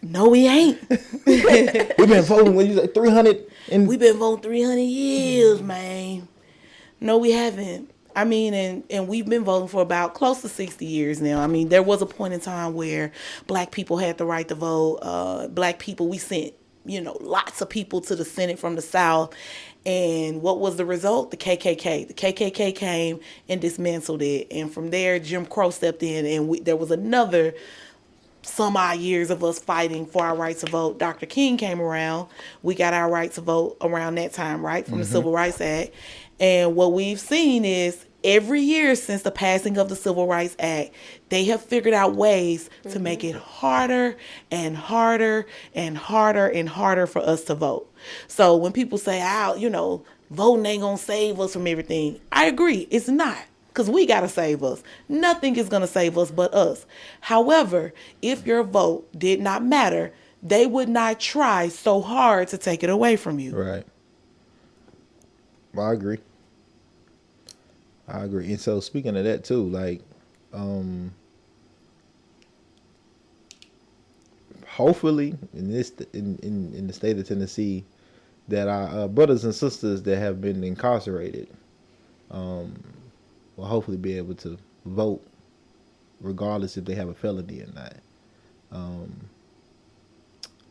No, we ain't. We've been voting, what you say, 300? We've been voting 300 years, man. No, we haven't. I mean, and we've been voting for about close to 60 years now. I mean, there was a point in time where black people had the right to vote. Black people, we sent lots of people to the Senate from the South. And what was the result? The KKK. The KKK came and dismantled it. And from there, Jim Crow stepped in, and there was another some odd years of us fighting for our right to vote. Dr. King came around. We got our right to vote around that time, right? From the Civil Rights Act. And what we've seen is every year since the passing of the Civil Rights Act, they have figured out ways to make it harder and harder and harder and harder for us to vote. So when people say, voting ain't gonna save us from everything, I agree, it's not. Because we got to save us. Nothing is going to save us but us. However, if your vote did not matter, they would not try so hard to take it away from you. Right. Well, I agree. And so speaking of that too, like, hopefully in the state of Tennessee, that our brothers and sisters that have been incarcerated, will hopefully be able to vote regardless if they have a felony or not.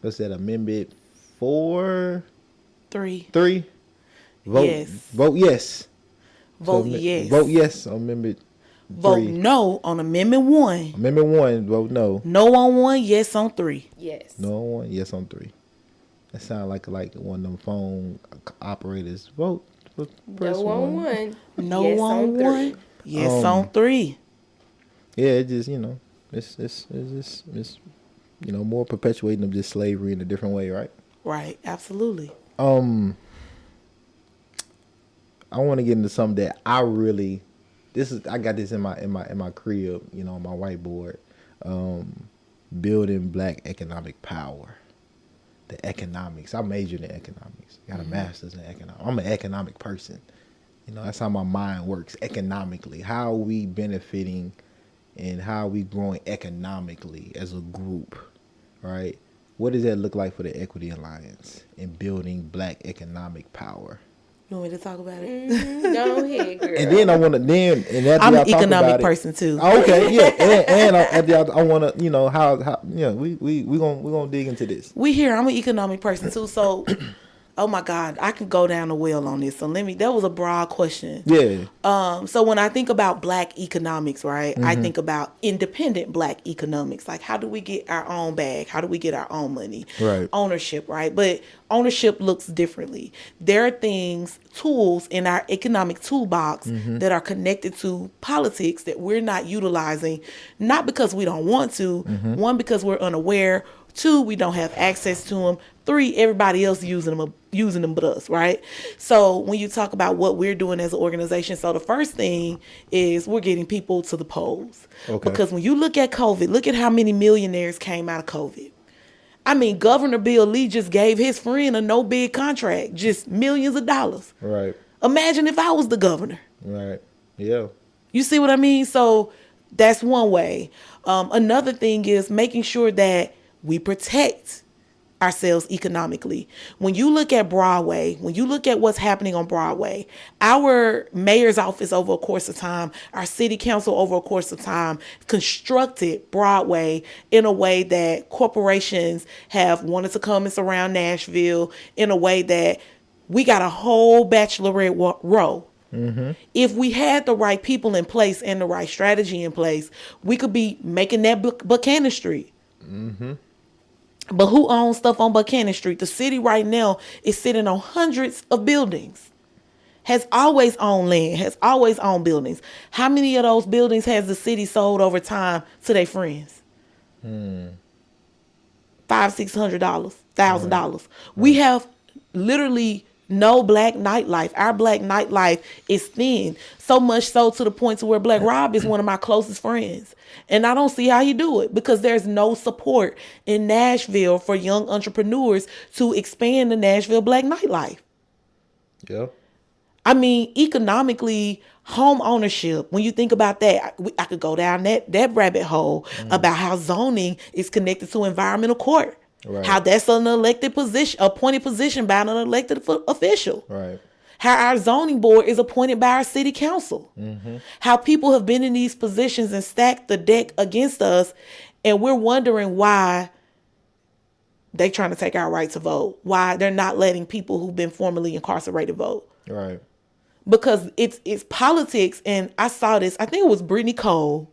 What's that, Amendment 4? 3. Vote yes. Vote yes. Vote yes. Vote yes on Amendment 3. Vote no on Amendment 1. Amendment 1, vote no. No on 1, yes on 3. Yes. No on 1, yes on 3. That sounds like one of them phone operators. Vote. Press no on 1. No yes on 1. Yes on 3. Yeah, it just, it's more perpetuating of just slavery in a different way, right? Right, absolutely. I want to get into something that I got this in my crib, on my whiteboard. Building Black economic power. The economics. I majored in economics. Got a master's in economics. I'm an economic person. That's how my mind works economically. How are we benefiting and how are we growing economically as a group, right? What does that look like for the Equity Alliance in building Black economic power? You want me to talk about it? Mm-hmm. Go ahead, girl. And then I want to I'm an economic person too. Okay, yeah, and I want to, how we gonna dig into this. I'm an economic person too. So, oh my God, I can go down the well on this. So that was a broad question. Yeah. So when I think about Black economics, right, I think about independent Black economics. Like, how do we get our own bag? How do we get our own money? Right. Ownership, right? But ownership looks differently. There are tools in our economic toolbox that are connected to politics that we're not utilizing, not because we don't want to, one, because we're unaware, 2, we don't have access to them, 3, everybody else using them but us, right? So when you talk about what we're doing as an organization, so the first thing is we're getting people to the polls. Okay. Because when you look at COVID, look at how many millionaires came out of COVID. I mean, Governor Bill Lee just gave his friend a no-bid contract, just millions of dollars. Right. Imagine if I was the governor. Right. Yeah. You see what I mean? So that's one way. Another thing is making sure that we protect ourselves economically. When you look at Broadway, when you look at what's happening on Broadway, our mayor's office over a course of time, our city council over a course of time constructed Broadway in a way that corporations have wanted to come and surround Nashville, in a way that we got a whole bachelorette row. If we had the right people in place and the right strategy in place, we could be making that Buchanan Street. But who owns stuff on Buchanan Street? The city right now is sitting on hundreds of buildings. Has always owned land, has always owned buildings. How many of those buildings has the city sold over time to their friends? $500-$600, $1,000. We have literally no Black nightlife. Our Black nightlife is thin. So much so to the point to where Black Rob is one of my closest friends. And I don't see how he do it because there's no support in Nashville for young entrepreneurs to expand the Nashville Black nightlife. Yeah. I mean, economically, home ownership, when you think about that, I could go down that rabbit hole about how zoning is connected to environmental court. Right. How that's an elected position, appointed position by an elected official. Right. How our zoning board is appointed by our city council. How people have been in these positions and stacked the deck against us, and we're wondering why they're trying to take our right to vote. Why they're not letting people who've been formerly incarcerated vote. Right. Because it's politics, and I saw this. I think it was Brittany Cole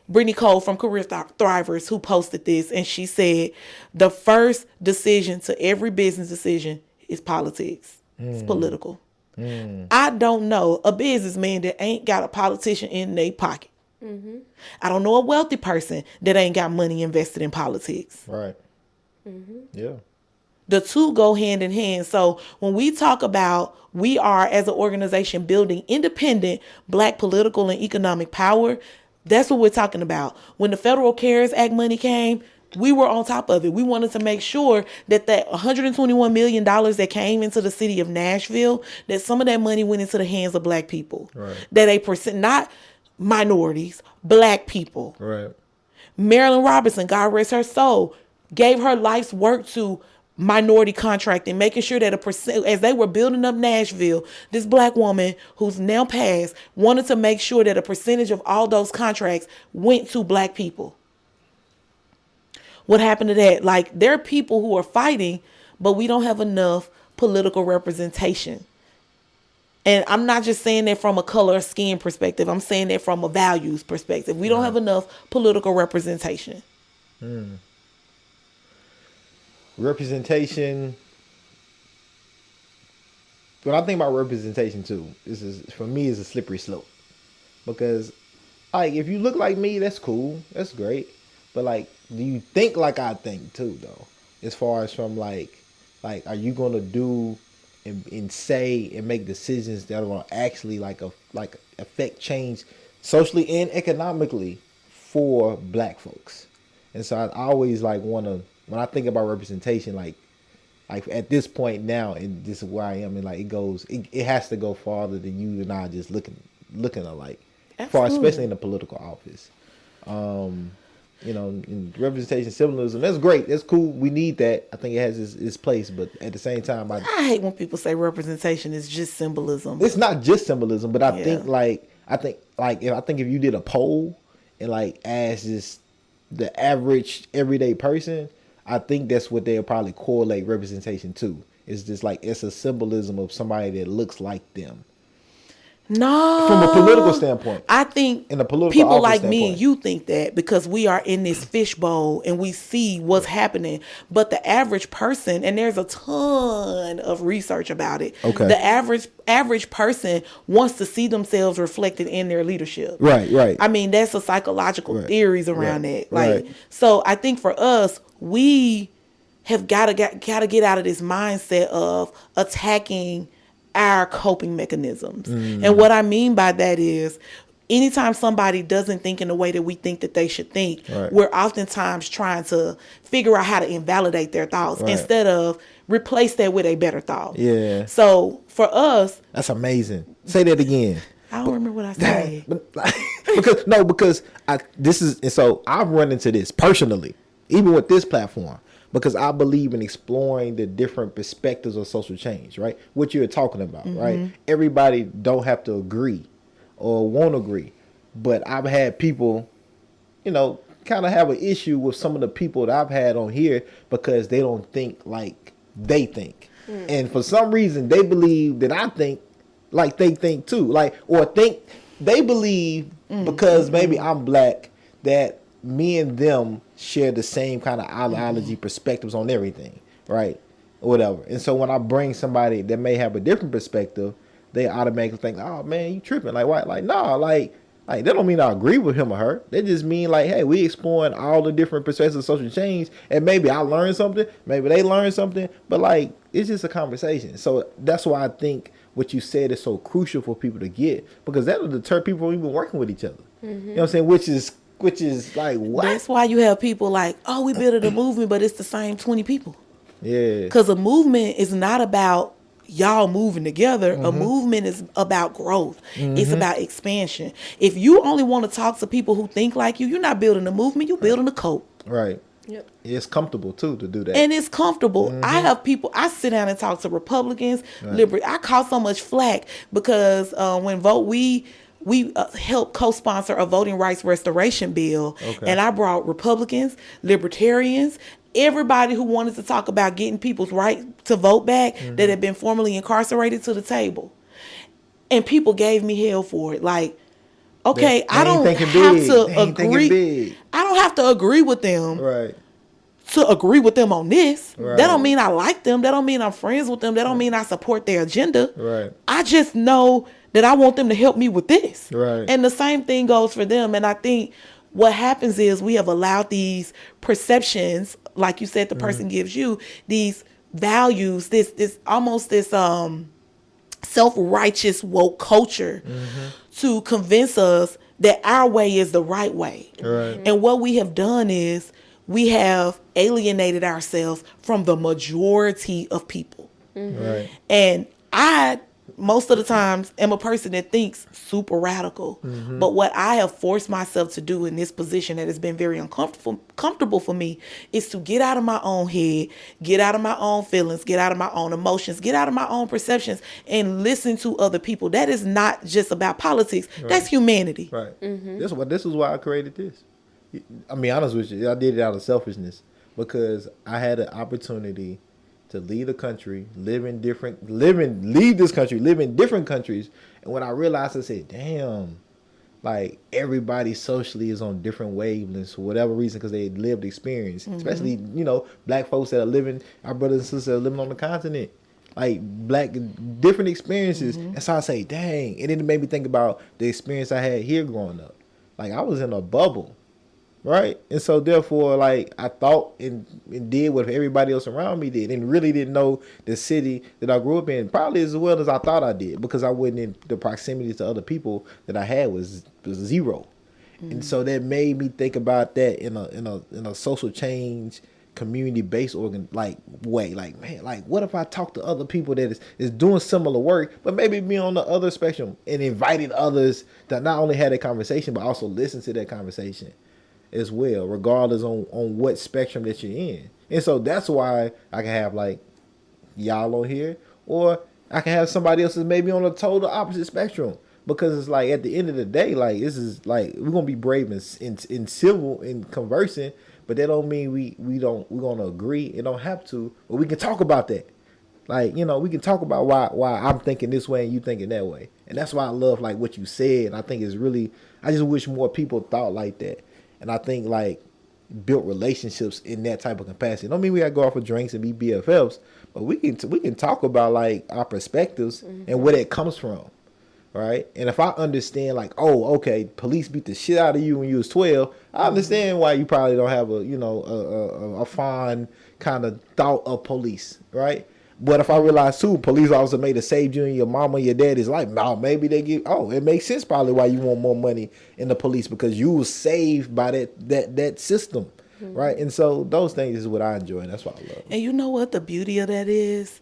from Career Thrivers who posted this, and she said the first decision to every business decision is politics. It's political. I don't know a businessman that ain't got a politician in their pocket. I don't know a wealthy person that ain't got money invested in politics. Right. Yeah. The two go hand in hand. So when we talk about we are as an organization building independent Black political and economic power, that's what we're talking about. When the Federal CARES Act money came, we were on top of it. We wanted to make sure that $121 million that came into the city of Nashville, that some of that money went into the hands of Black people. Right. That a percent, not minorities, Black people. Right. Marilyn Robinson, God rest her soul, gave her life's work to minority contracting, making sure that as they were building up Nashville, this Black woman who's now passed wanted to make sure that a percentage of all those contracts went to Black people. What happened to that? Like, there are people who are fighting, but we don't have enough political representation. And I'm not just saying that from a color of skin perspective. I'm saying that from a values perspective. We don't have enough political representation. Representation. When I think about representation too, for me is a slippery slope. Because like if you look like me, that's cool. That's great. But like, do you think like I think too though? As far as from like are you gonna do and say and make decisions that are gonna actually like affect change socially and economically for Black folks? And so I always like wanna, when I think about representation, like at this point now, and this is where I am, and like it has to go farther than you and I just looking alike, especially in the political office. In representation, symbolism, that's great, that's cool, we need that. I think it has its place, but at the same time, I hate when people say representation is just symbolism. It's not just symbolism, but I think if you did a poll and like ask just the average everyday person, I think that's what they'll probably correlate representation to. It's just like it's a symbolism of somebody that looks like them. No. From a political standpoint. I think in a political people like standpoint. me and you think that because we are in this fishbowl and we see what's happening. But the average person, and there's a ton of research about it. Okay. The average person wants to see themselves reflected in their leadership. Right. I mean, that's a psychological theories around that. Like, right. So I think for us, we have got to get out of this mindset of attacking our coping mechanisms. And what I mean by that is anytime somebody doesn't think in the way that we think that they should think, we're oftentimes trying to figure out how to invalidate their thoughts instead of replace that with a better thought. Yeah. So for us, that's amazing. Say that again. I don't remember what I said. because I've run into this personally, even with this platform. Because I believe in exploring the different perspectives of social change, right? What you're talking about, right? Everybody don't have to agree or won't agree. But I've had people, kind of have an issue with some of the people that I've had on here because they don't think like they think. And for some reason, they believe that I think like they think too. Or think they believe because maybe I'm Black that me and them share the same kind of ideology, perspectives on everything, right? Or whatever. And so when I bring somebody that may have a different perspective, they automatically think, oh man, you tripping. Like, why? Like, nah, like that don't mean I agree with him or her. They just mean like, hey, we exploring all the different perspectives of social change, and maybe I learned something, maybe they learned something, but like, it's just a conversation. So that's why I think what you said is so crucial for people to get, because that'll deter people from even working with each other. You know what I'm saying? Which is like, what? That's why you have people like, oh, we built a movement, but it's the same 20 people. Yeah. Because a movement is not about y'all moving together. A movement is about growth. It's about expansion. If you only want to talk to people who think like you, you're not building a movement, you're building a cult. Right. Yep. It's comfortable too to do that. And it's comfortable. I have people, I sit down and talk to Republicans, liberals. I caught so much flack because when we helped co-sponsor a voting rights restoration bill. And I brought Republicans, libertarians, everybody who wanted to talk about getting people's right to vote back that had been formerly incarcerated to the table. And people gave me hell for it. Like, okay, I don't have to agree. I don't have to agree with them to agree with them on this. Right. That don't mean I like them. That don't mean I'm friends with them. That don't mean I support their agenda. Right. I just know that I want them to help me with this. Right. And the same thing goes for them. And I think what happens is we have allowed these perceptions, like you said, the person gives you these values, this almost this self-righteous woke culture to convince us that our way is the right way. Right. And what we have done is we have alienated ourselves from the majority of people. Right. And I, most of the times, am a person that thinks super radical. But what I have forced myself to do in this position that has been very comfortable for me is to get out of my own head, get out of my own feelings, get out of my own emotions, get out of my own perceptions, and listen to other people. That is not just about politics. Right. That's humanity. Right. This is why I created this. I'm be honest with you. I did it out of selfishness because I had an opportunity to leave the country, leave in different countries. And when I realized, I said, damn, like everybody socially is on different wavelengths for whatever reason because they lived experience, especially, black folks that are living, our brothers and sisters that are living on the continent, like black, different experiences. And so I say, dang. And then it made me think about the experience I had here growing up. Like I was in a bubble. Right. And so therefore, like I thought and did what everybody else around me did and really didn't know the city that I grew up in probably as well as I thought I did because I wasn't in the proximity to other people that I had was zero. And so that made me think about that in a social change, community based way. Like, man, like what if I talk to other people that is doing similar work, but maybe be on the other spectrum and invited others that not only had a conversation, but also listen to that conversation as well, regardless on what spectrum that you're in. And so that's why I can have like y'all on here, or I can have somebody else that's maybe on the total opposite spectrum. Because it's like at the end of the day, like this is like we're gonna be brave in civil in conversing, but that don't mean we're gonna agree. It don't have to, but we can talk about that. Like, we can talk about why I'm thinking this way and you thinking that way. And that's why I love like what you said. I think it's really, I just wish more people thought like that. And I think like built relationships in that type of capacity. Don't mean we gotta go out for drinks and be BFFs, but we can talk about like our perspectives and where that comes from, right? And if I understand like, oh, okay, police beat the shit out of you when you was 12, I understand why you probably don't have a fond kind of thought of police, right? But if I realize too, police officer may have saved you and your mama and your daddy's life, now maybe it makes sense probably why you want more money in the police because you was saved by that system, right? And so those things is what I enjoy, and that's what I love. And you know what the beauty of that is?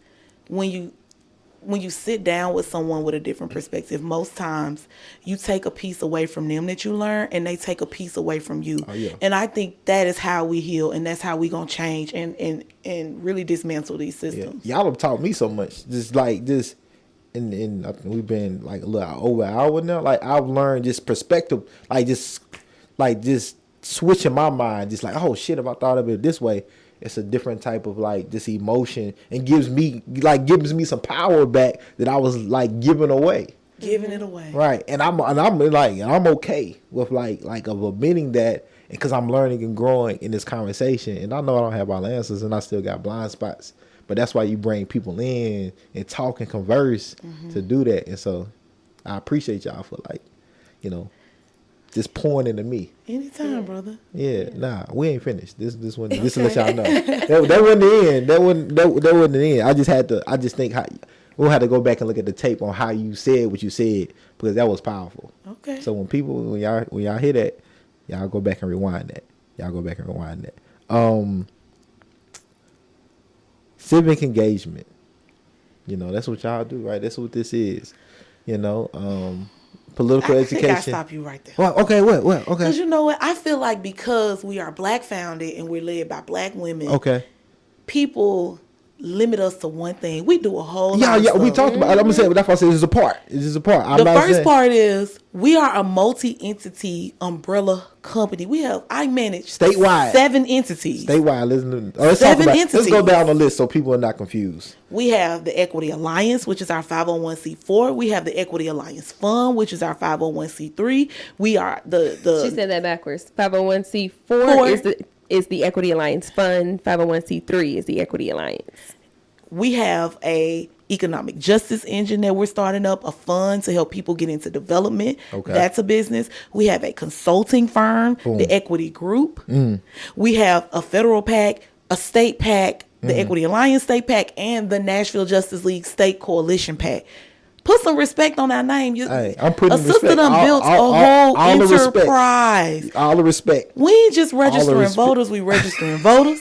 When you sit down with someone with a different perspective, most times you take a piece away from them that you learn and they take a piece away from you. Oh, yeah. And I think that is how we heal and that's how we gonna change and really dismantle these systems. Yeah. Y'all have taught me so much. Just like this, and I think we've been like a little over an hour now. Like I've learned just perspective, like just switching my mind, just like, oh shit, if I thought of it this way, it's a different type of like this emotion and gives me some power back that I was like giving away. Giving it away. Right. And I'm okay with like of admitting that because I'm learning and growing in this conversation. And I know I don't have all the answers and I still got blind spots. But that's why you bring people in and talk and converse to do that. And so I appreciate y'all for like, just pouring into me. Anytime, brother. Yeah, nah, we ain't finished. This to let y'all know. That wasn't the end. That wasn't the end. I just think we'll have to go back and look at the tape on how you said what you said because that was powerful. Okay. So when y'all hear that, y'all go back and rewind that. Civic engagement. That's what y'all do, right? That's what this is. Political education. I gotta stop you right there. Well, okay, what? Okay. Because you know what? I feel like because we are black founded and we're led by black women, okay, people limit us to one thing. We do a whole lot of stuff. We talked about it. I'm gonna say that's why I said it's a part. It's just a part. The first part is we are a multi-entity umbrella company. I manage statewide 7 entities. Statewide. Let's go down the list so people are not confused. We have the Equity Alliance, which is our 501c4. We have the Equity Alliance Fund, which is our 501c3. We are the She said that backwards. 501c4 is the is the Equity Alliance Fund. 501c3 is the Equity Alliance. We have a economic justice engine that we're starting up, a fund to help people get into development. Okay. That's a business. We have a consulting firm, Boom. the Equity Group. We have a federal PAC, a state PAC, the Equity Alliance State PAC, and the Nashville Justice League State Coalition PAC. Put some respect on our name. Hey, I'm putting a sister respect. done built a whole all the respect. enterprise. All the respect. We ain't just registering respect. voters. We registering voters,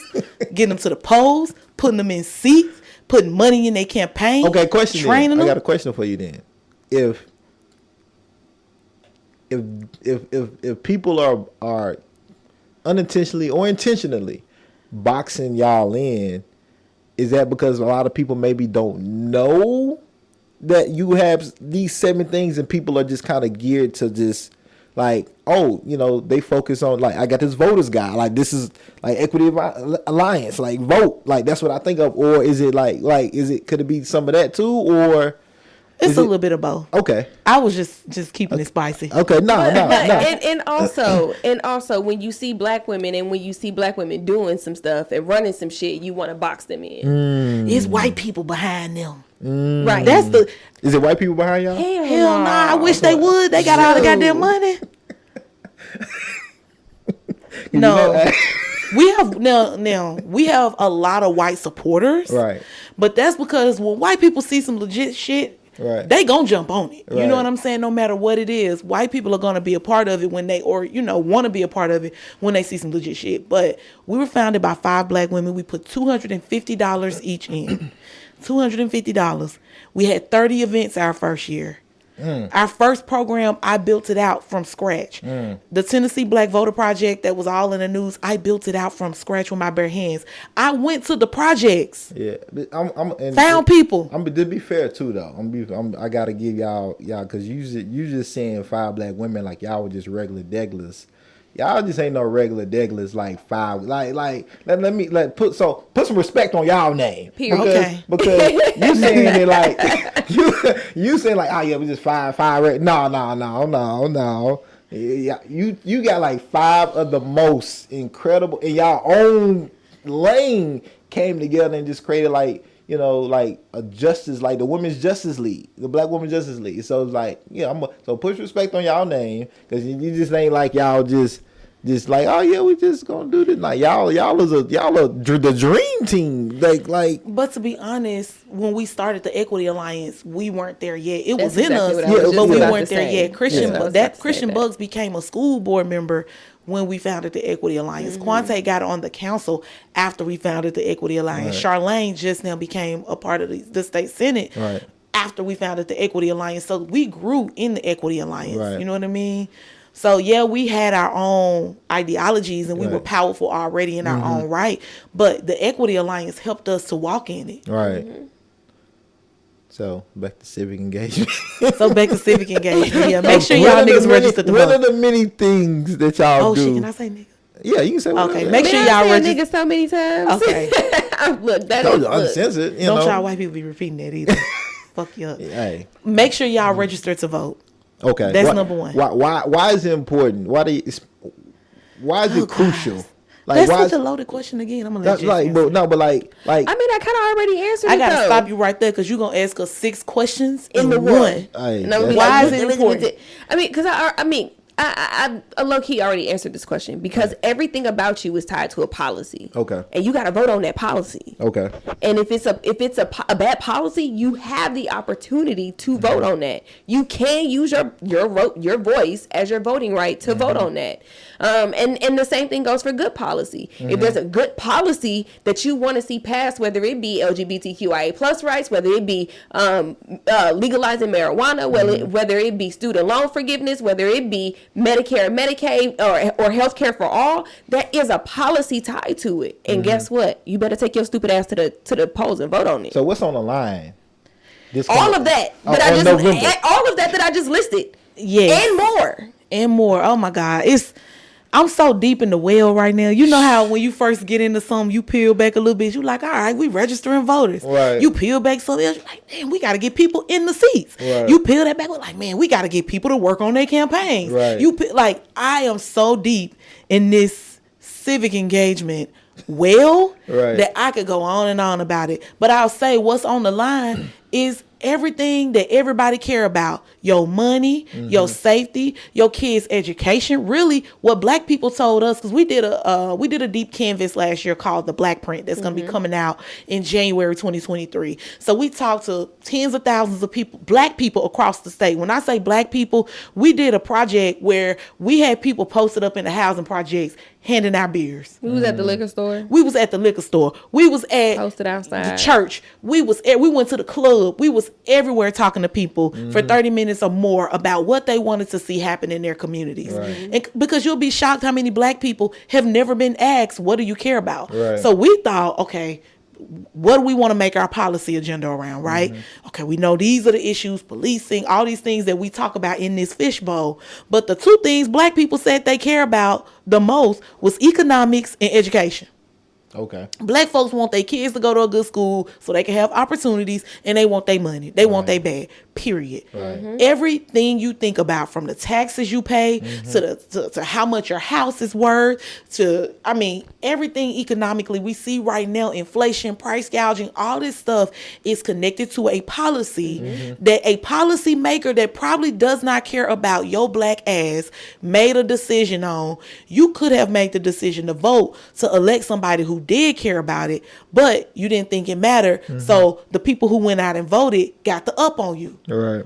getting them to the polls, putting them in seats, putting money in their campaign. Okay, question. Training Then. them. I got a question for you then. If people are unintentionally or intentionally boxing y'all in, is that because a lot of people maybe don't know that you have these 7 things and people are just kind of geared to just like, oh, you know, they focus on like, I got this voters guy, like this is like Equity Alliance, like vote, like that's what I think of. Or is it like could it be some of that too, or It's a little bit of both. Okay. I was just keeping it spicy. Okay, no. And also when you see black women and when you see black women doing some stuff and running some shit, you want to box them in. It's white people behind them. Right. That's the Is it white people behind y'all? hell nah. I wish they would. They got all the goddamn money. No. We have now we have a lot of white supporters. Right. But that's because when white people see some legit shit, Right. they gonna jump on it. You Right. know what I'm saying? No matter what it is, white people are gonna be a part of it when they, or want to be a part of it when they see some legit shit. But we were founded by 5 black women. We put $250 each in. $250. We had 30 events our first year. Our first program, I built it out from scratch. The Tennessee Black Voter Project that was all in the news, I built it out from scratch with my bare hands. I went to the projects. Yeah, Found people. To be fair too, though. I gotta give y'all because you just saying 5 black women like y'all were just regular deglers. Y'all just ain't no regular deglers like 5. Let me put some respect on y'all name. Period. Because you saying it like you saying like, oh yeah, we just 5. No. Yeah, you got like 5 of the most incredible in y'all own lane came together and just created like a justice, like the Women's Justice League, the Black Women's Justice League. So it's like, so push respect on y'all name because you just ain't like y'all just like, oh yeah, we just gonna do this. Like y'all are the dream team. Like. But to be honest, when we started the Equity Alliance, we weren't there yet. It That's was in exactly us, what I was but just we about weren't to there say. yet. Christian Yeah. Christian Bugs became a school board member when we founded the Equity Alliance. Quante got on the council after we founded the Equity Alliance. Right. Charlene just now became a part of the state senate Right. after we founded the Equity Alliance. So we grew in the Equity Alliance. Right. You know what I mean? So yeah, we had our own ideologies and we were Right. powerful already in our own right. But the Equity Alliance helped us to walk in it. Right. So back to civic engagement. So back to civic engagement. Yeah, make sure y'all niggas register to One of vote. the many things that y'all Oh do. shit, can I say nigga? Yeah, you can say whatever. Okay, make sure Man, y'all I said register. nigga so many times. Okay. Look, that No, is look. uncensored. You Don't know. y'all white people be repeating that either. Fuck you up. Hey. Make sure y'all register to vote. Okay. That's number one. Why is it important? Why is it crucial? Like That's why such is a loaded question again. I'm gonna that's let you like answer. but like I mean, I kind of already answered I it gotta though. stop you right there because you're gonna ask us 6 questions in the one. one. Hey, And I'm gonna be Why like, is it look, important? I mean, because I low key already answered this question because everything about you is tied to a policy. Okay. And you got to vote on that policy. Okay. And if it's a bad policy, you have the opportunity to vote on that. You can use your voice as your voting right to vote on that. And the same thing goes for good policy. If there's a good policy that you want to see passed, whether it be LGBTQIA plus rights, whether it be legalizing marijuana, whether it be student loan forgiveness, whether it be Medicare and Medicaid or health care for all, there is a policy tied to it. And guess what? You better take your stupid ass to the polls and vote on it. So what's on the line? All of that that I just listed. Yes. And more. And more. Oh my God. I'm so deep in the well right now. You know how when you first get into something, you peel back a little bit. You like, all right, we registering voters. Right. You peel back something else. You're like, man, we got to get people in the seats. Right. You peel that back. We're like, man, we got to get people to work on their campaigns. Right. I am so deep in this civic engagement well, right. that I could go on and on about it. But I'll say what's on the line is everything that everybody care about. Your money, your safety, your kids' education. Really, what Black people told us, because we did a deep canvas last year called the Black Print that's going to be coming out in January 2023. So we talked to tens of thousands of people, Black people across the state. When I say Black people, we did a project where we had people posted up in the housing projects handing out beers. We was at the liquor store. We was at the liquor store. We was at Posted outside. the church. We went to the club. We was everywhere talking to people for 30 minutes or more about what they wanted to see happen in their communities. Right. And because you'll be shocked how many Black people have never been asked, what do you care about? Right. So we thought, okay, what do we want to make our policy agenda around, right? Okay, we know these are the issues, policing, all these things that we talk about in this fishbowl. But the two things Black people said they care about the most was economics and education. Okay. Black folks want their kids to go to a good school so they can have opportunities, and they want their money. They want their bag, period. Right. Everything you think about, from the taxes you pay to how much your house is worth, to, I mean, everything economically we see right now, inflation, price gouging, all this stuff is connected to a policy that a policy maker that probably does not care about your Black ass made a decision on. You could have made the decision to vote to elect somebody who did care about it, but you didn't think it mattered. So the people who went out and voted got the up on you. All right.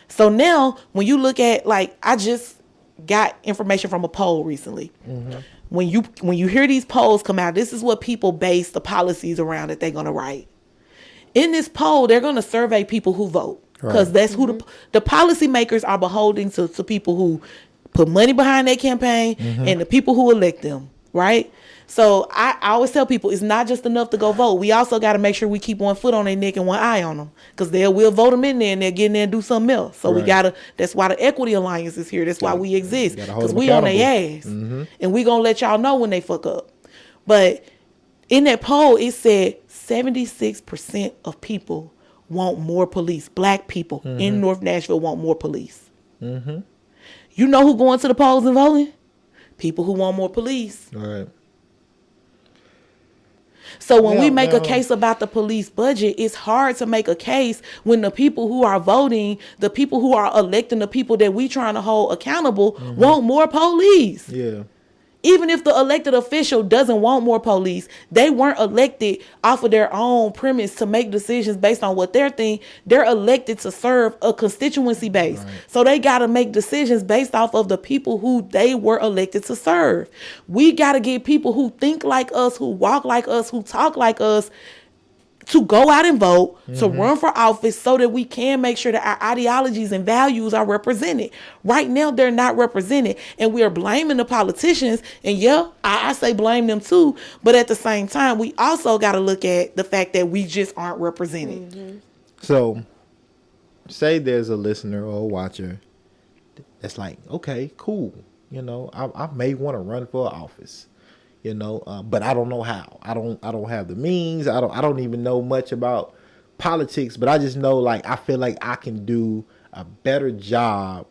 So now when you look at, like, I just got information from a poll recently. When you hear these polls come out, this is what people base the policies around that they're going to write. In this poll, they're going to survey people who vote, because that's who the policymakers are beholding to people who put money behind their campaign and the people who elect them, right? So I always tell people it's not just enough to go vote. We also got to make sure we keep one foot on their neck and one eye on them, because we'll vote them in there and they'll get in there and do something else. So we that's why the Equity Alliance is here. That's why we exist, because we on their ass. And we going to let y'all know when they fuck up. But in that poll, it said 76% of people want more police. Black people in North Nashville want more police. You know who going to the polls and voting? People who want more police. All right. So when we make a case about the police budget, it's hard to make a case when the people who are voting, the people who are electing the people that we trying to hold accountable want more police. Yeah. Even if the elected official doesn't want more police, they weren't elected off of their own premise to make decisions based on what they're thinking. They're elected to serve a constituency base. Right. So they got to make decisions based off of the people who they were elected to serve. We got to get people who think like us, who walk like us, who talk like us, to go out and vote, to run for office, so that we can make sure that our ideologies and values are represented. Right now, they're not represented, and we are blaming the politicians. And yeah, I say blame them too, but at the same time, we also got to look at the fact that we just aren't represented. So, say there's a listener or a watcher that's like, okay, cool. You know, I may want to run for office. You know, but I don't know how. I don't have the means. I don't even know much about politics. But I just know, like, I feel like I can do a better job,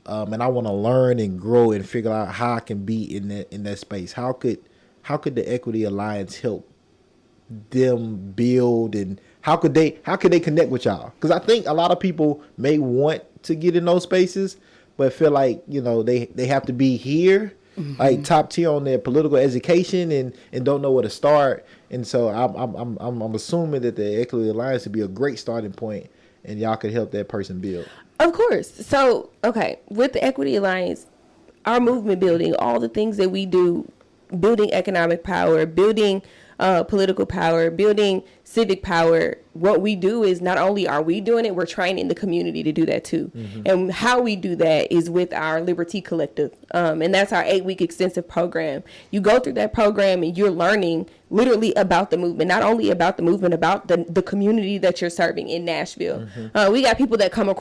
and I want to learn and grow and figure out how I can be in that space. How could the Equity Alliance help them build, and how could they connect with y'all? Because I think a lot of people may want to get in those spaces, but feel like, you know, they have to be here. Like top tier on their political education and don't know where to start. And so I'm assuming that the Equity Alliance would be a great starting point, and y'all could help that person build. Of course. So, okay, with the Equity Alliance, our movement building, all the things that we do, building economic power, building political power, building civic power, what we do is not only are we doing it, we're training the community to do that too. And how we do that is with our Liberty Collective. And that's our 8-week extensive program. You go through that program and you're learning literally about the movement, not only about the movement, about the community that you're serving in Nashville. We got people that come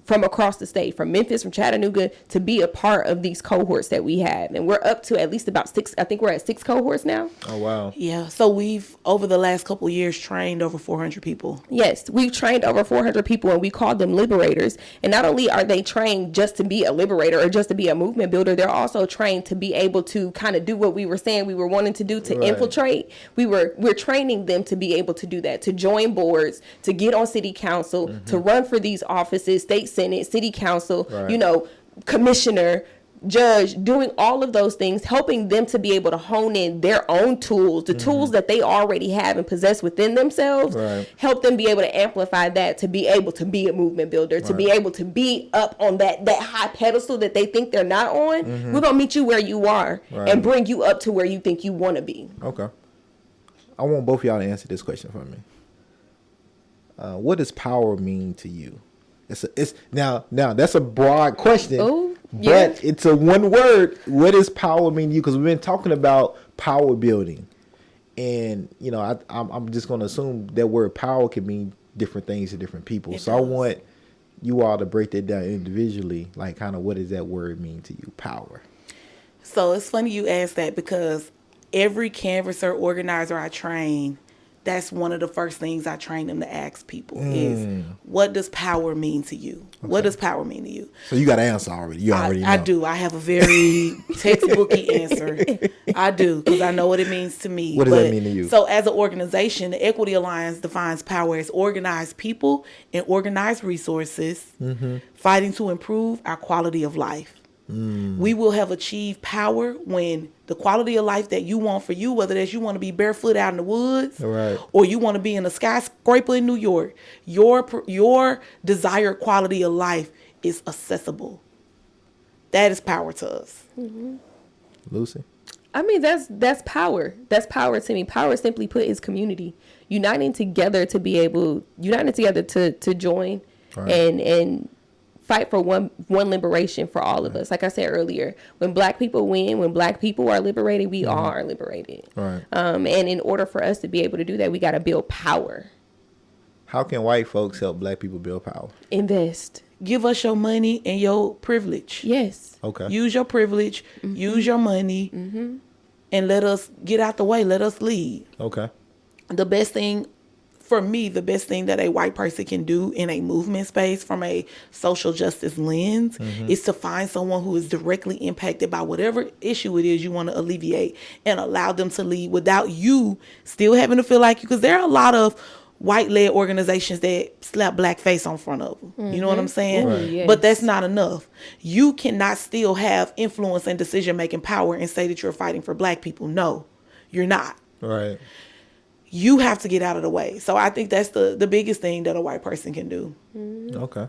from across the state, from Memphis, from Chattanooga, to be a part of these cohorts that we have. And we're up to at least about 6, I think we're at 6 cohorts now. Oh, wow. Yeah. So we've, over the last couple of years, trained over 400 people. Yes, we've trained over 400 people, and we call them liberators. And not only are they trained just to be a liberator or just to be a movement builder, they're also trained to be able to kind of do what we were saying we were wanting to do, to infiltrate. We're training them to be able to do that, to join boards, to get on city council, to run for these offices, state senate, city council, commissioner, judge, doing all of those things, helping them to be able to hone in their own tools, the tools that they already have and possess within themselves, help them be able to amplify that, to be able to be a movement builder, to be able to be up on that high pedestal that they think they're not on. We're going to meet you where you are and bring you up to where you think you want to be. Okay. I want both of y'all to answer this question for me. What does power mean to you? It's now that's a broad question. Ooh, but it's a one word. What does power mean to you? Because we've been talking about power building, and I'm just going to assume that word power can mean different things to different people. So I want you all to break that down individually, like kind of what does that word mean to you? Power. So it's funny you ask that, because every canvasser, organizer I train, that's one of the first things I train them to ask people is, what does power mean to you? Okay. What does power mean to you? So you got an answer already. You already know. I do. I have a very textbooky answer. I do, because I know what it means to me. What does that mean to you? So as an organization, the Equity Alliance defines power as organized people and organized resources fighting to improve our quality of life. We will have achieved power when the quality of life that you want for you, whether that's you want to be barefoot out in the woods, or you want to be in a skyscraper in New York, your desired quality of life is accessible. That is power to us. Lucy? I mean, that's power. That's power to me. Power, simply put, is community. Uniting together to join and fight for one liberation for all of us. Like I said earlier, when Black people win, when Black people are liberated, we all are liberated. And in order for us to be able to do that, we got to build power. How can white folks help Black people build power? Invest. Give us your money and your privilege. Yes. Okay. Use your privilege, use your money, and let us get out the way. Let us lead. Okay. The best thing that a white person can do in a movement space from a social justice lens is to find someone who is directly impacted by whatever issue it is you want to alleviate, and allow them to lead without you still having to feel like you. Because there are a lot of white-led organizations that slap Black face on front of them. You know what I'm saying? Yes. But that's not enough. You cannot still have influence and decision-making power and say that you're fighting for Black people. No, you're not. Right. You have to get out of the way. So I think that's the biggest thing that a white person can do. Okay.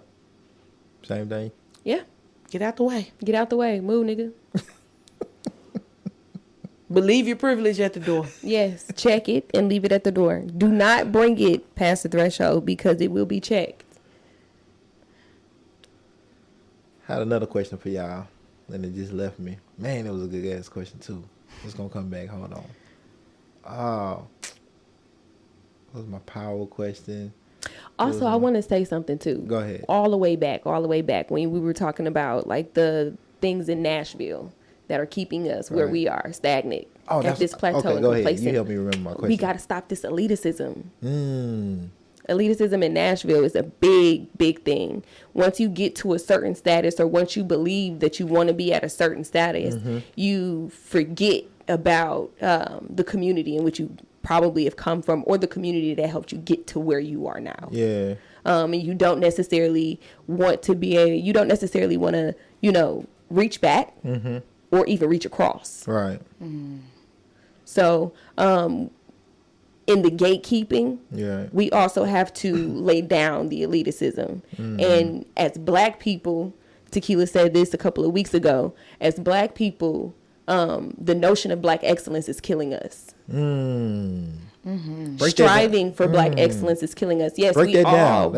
Same thing. Yeah. Get out the way. Get out the way. Move, nigga. But leave your privilege at the door. Yes. Check it and leave it at the door. Do not bring it past the threshold, because it will be checked. Had another question for y'all, and it just left me. Man, it was a good ass question too. It's gonna come back. Hold on. What was my power question? Also, I want to say something too. Go ahead. All the way back when we were talking about like the things in Nashville that are keeping us where we are, stagnant at this plateau. Okay, go ahead. You help me remember my question. We got to stop this elitism. Elitism in Nashville is a big, big thing. Once you get to a certain status, or once you believe that you want to be at a certain status, you forget about the community in which you probably have come from, or the community that helped you get to where you are now. Yeah. And you don't necessarily want to reach back or even reach across. Right. So, in the gatekeeping, we also have to lay down the elitism. And as Black people, Tequila said this a couple of weeks ago, as Black people, the notion of Black excellence is killing us. Striving for Black excellence is killing us. Yes, we all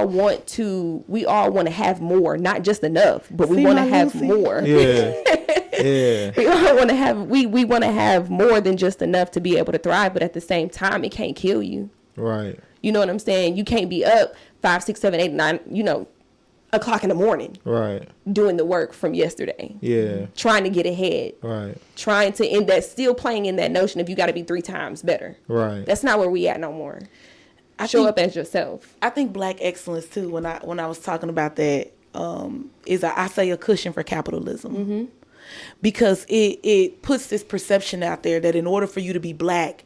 want to have more, not just enough, but we want to have more. Yeah. Yeah. We all want to have we want to have more than just enough to be able to thrive, but at the same time, it can't kill you. Right. You know what I'm saying? You can't be up 5, 6, 7, 8, 9, o'clock in the morning. Right. Doing the work from yesterday. Yeah. Trying to get ahead. Right. Trying to end that, still playing in that notion of you got to be 3 times better. Right. That's not where we at no more. Show up as yourself. I think Black excellence too. When I was talking about that, is I say a cushion for capitalism. Mm-hmm. Because it puts this perception out there that in order for you to be Black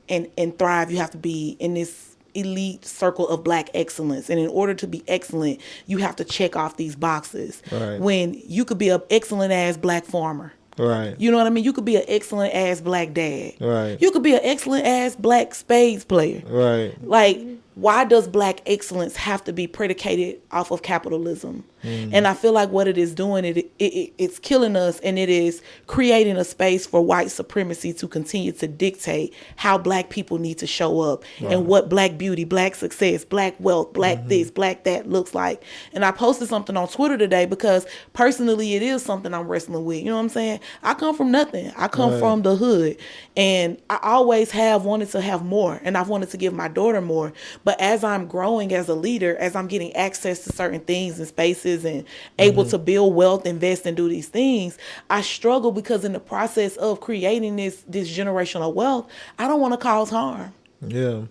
and thrive, you have to be in this elite circle of Black excellence. And in order to be excellent, you have to check off these boxes. Right. When you could be an excellent ass Black farmer. Right. You know what I mean? You could be an excellent ass Black dad. Right. You could be an excellent ass Black spades player. Right. Like, why does Black excellence have to be predicated off of capitalism? And I feel like what it is doing, it's killing us, and it is creating a space for white supremacy to continue to dictate how Black people need to show up and what Black beauty, Black success, Black wealth, Black this, Black that looks like. And I posted something on Twitter today because personally it is something I'm wrestling with. You know what I'm saying? I come from nothing. I come from the hood, and I always have wanted to have more, and I've wanted to give my daughter more. But as I'm growing as a leader, as I'm getting access to certain things and spaces and able to build wealth, invest, and do these things, I struggle because in the process of creating this generational wealth, I don't want to cause harm. Yeah.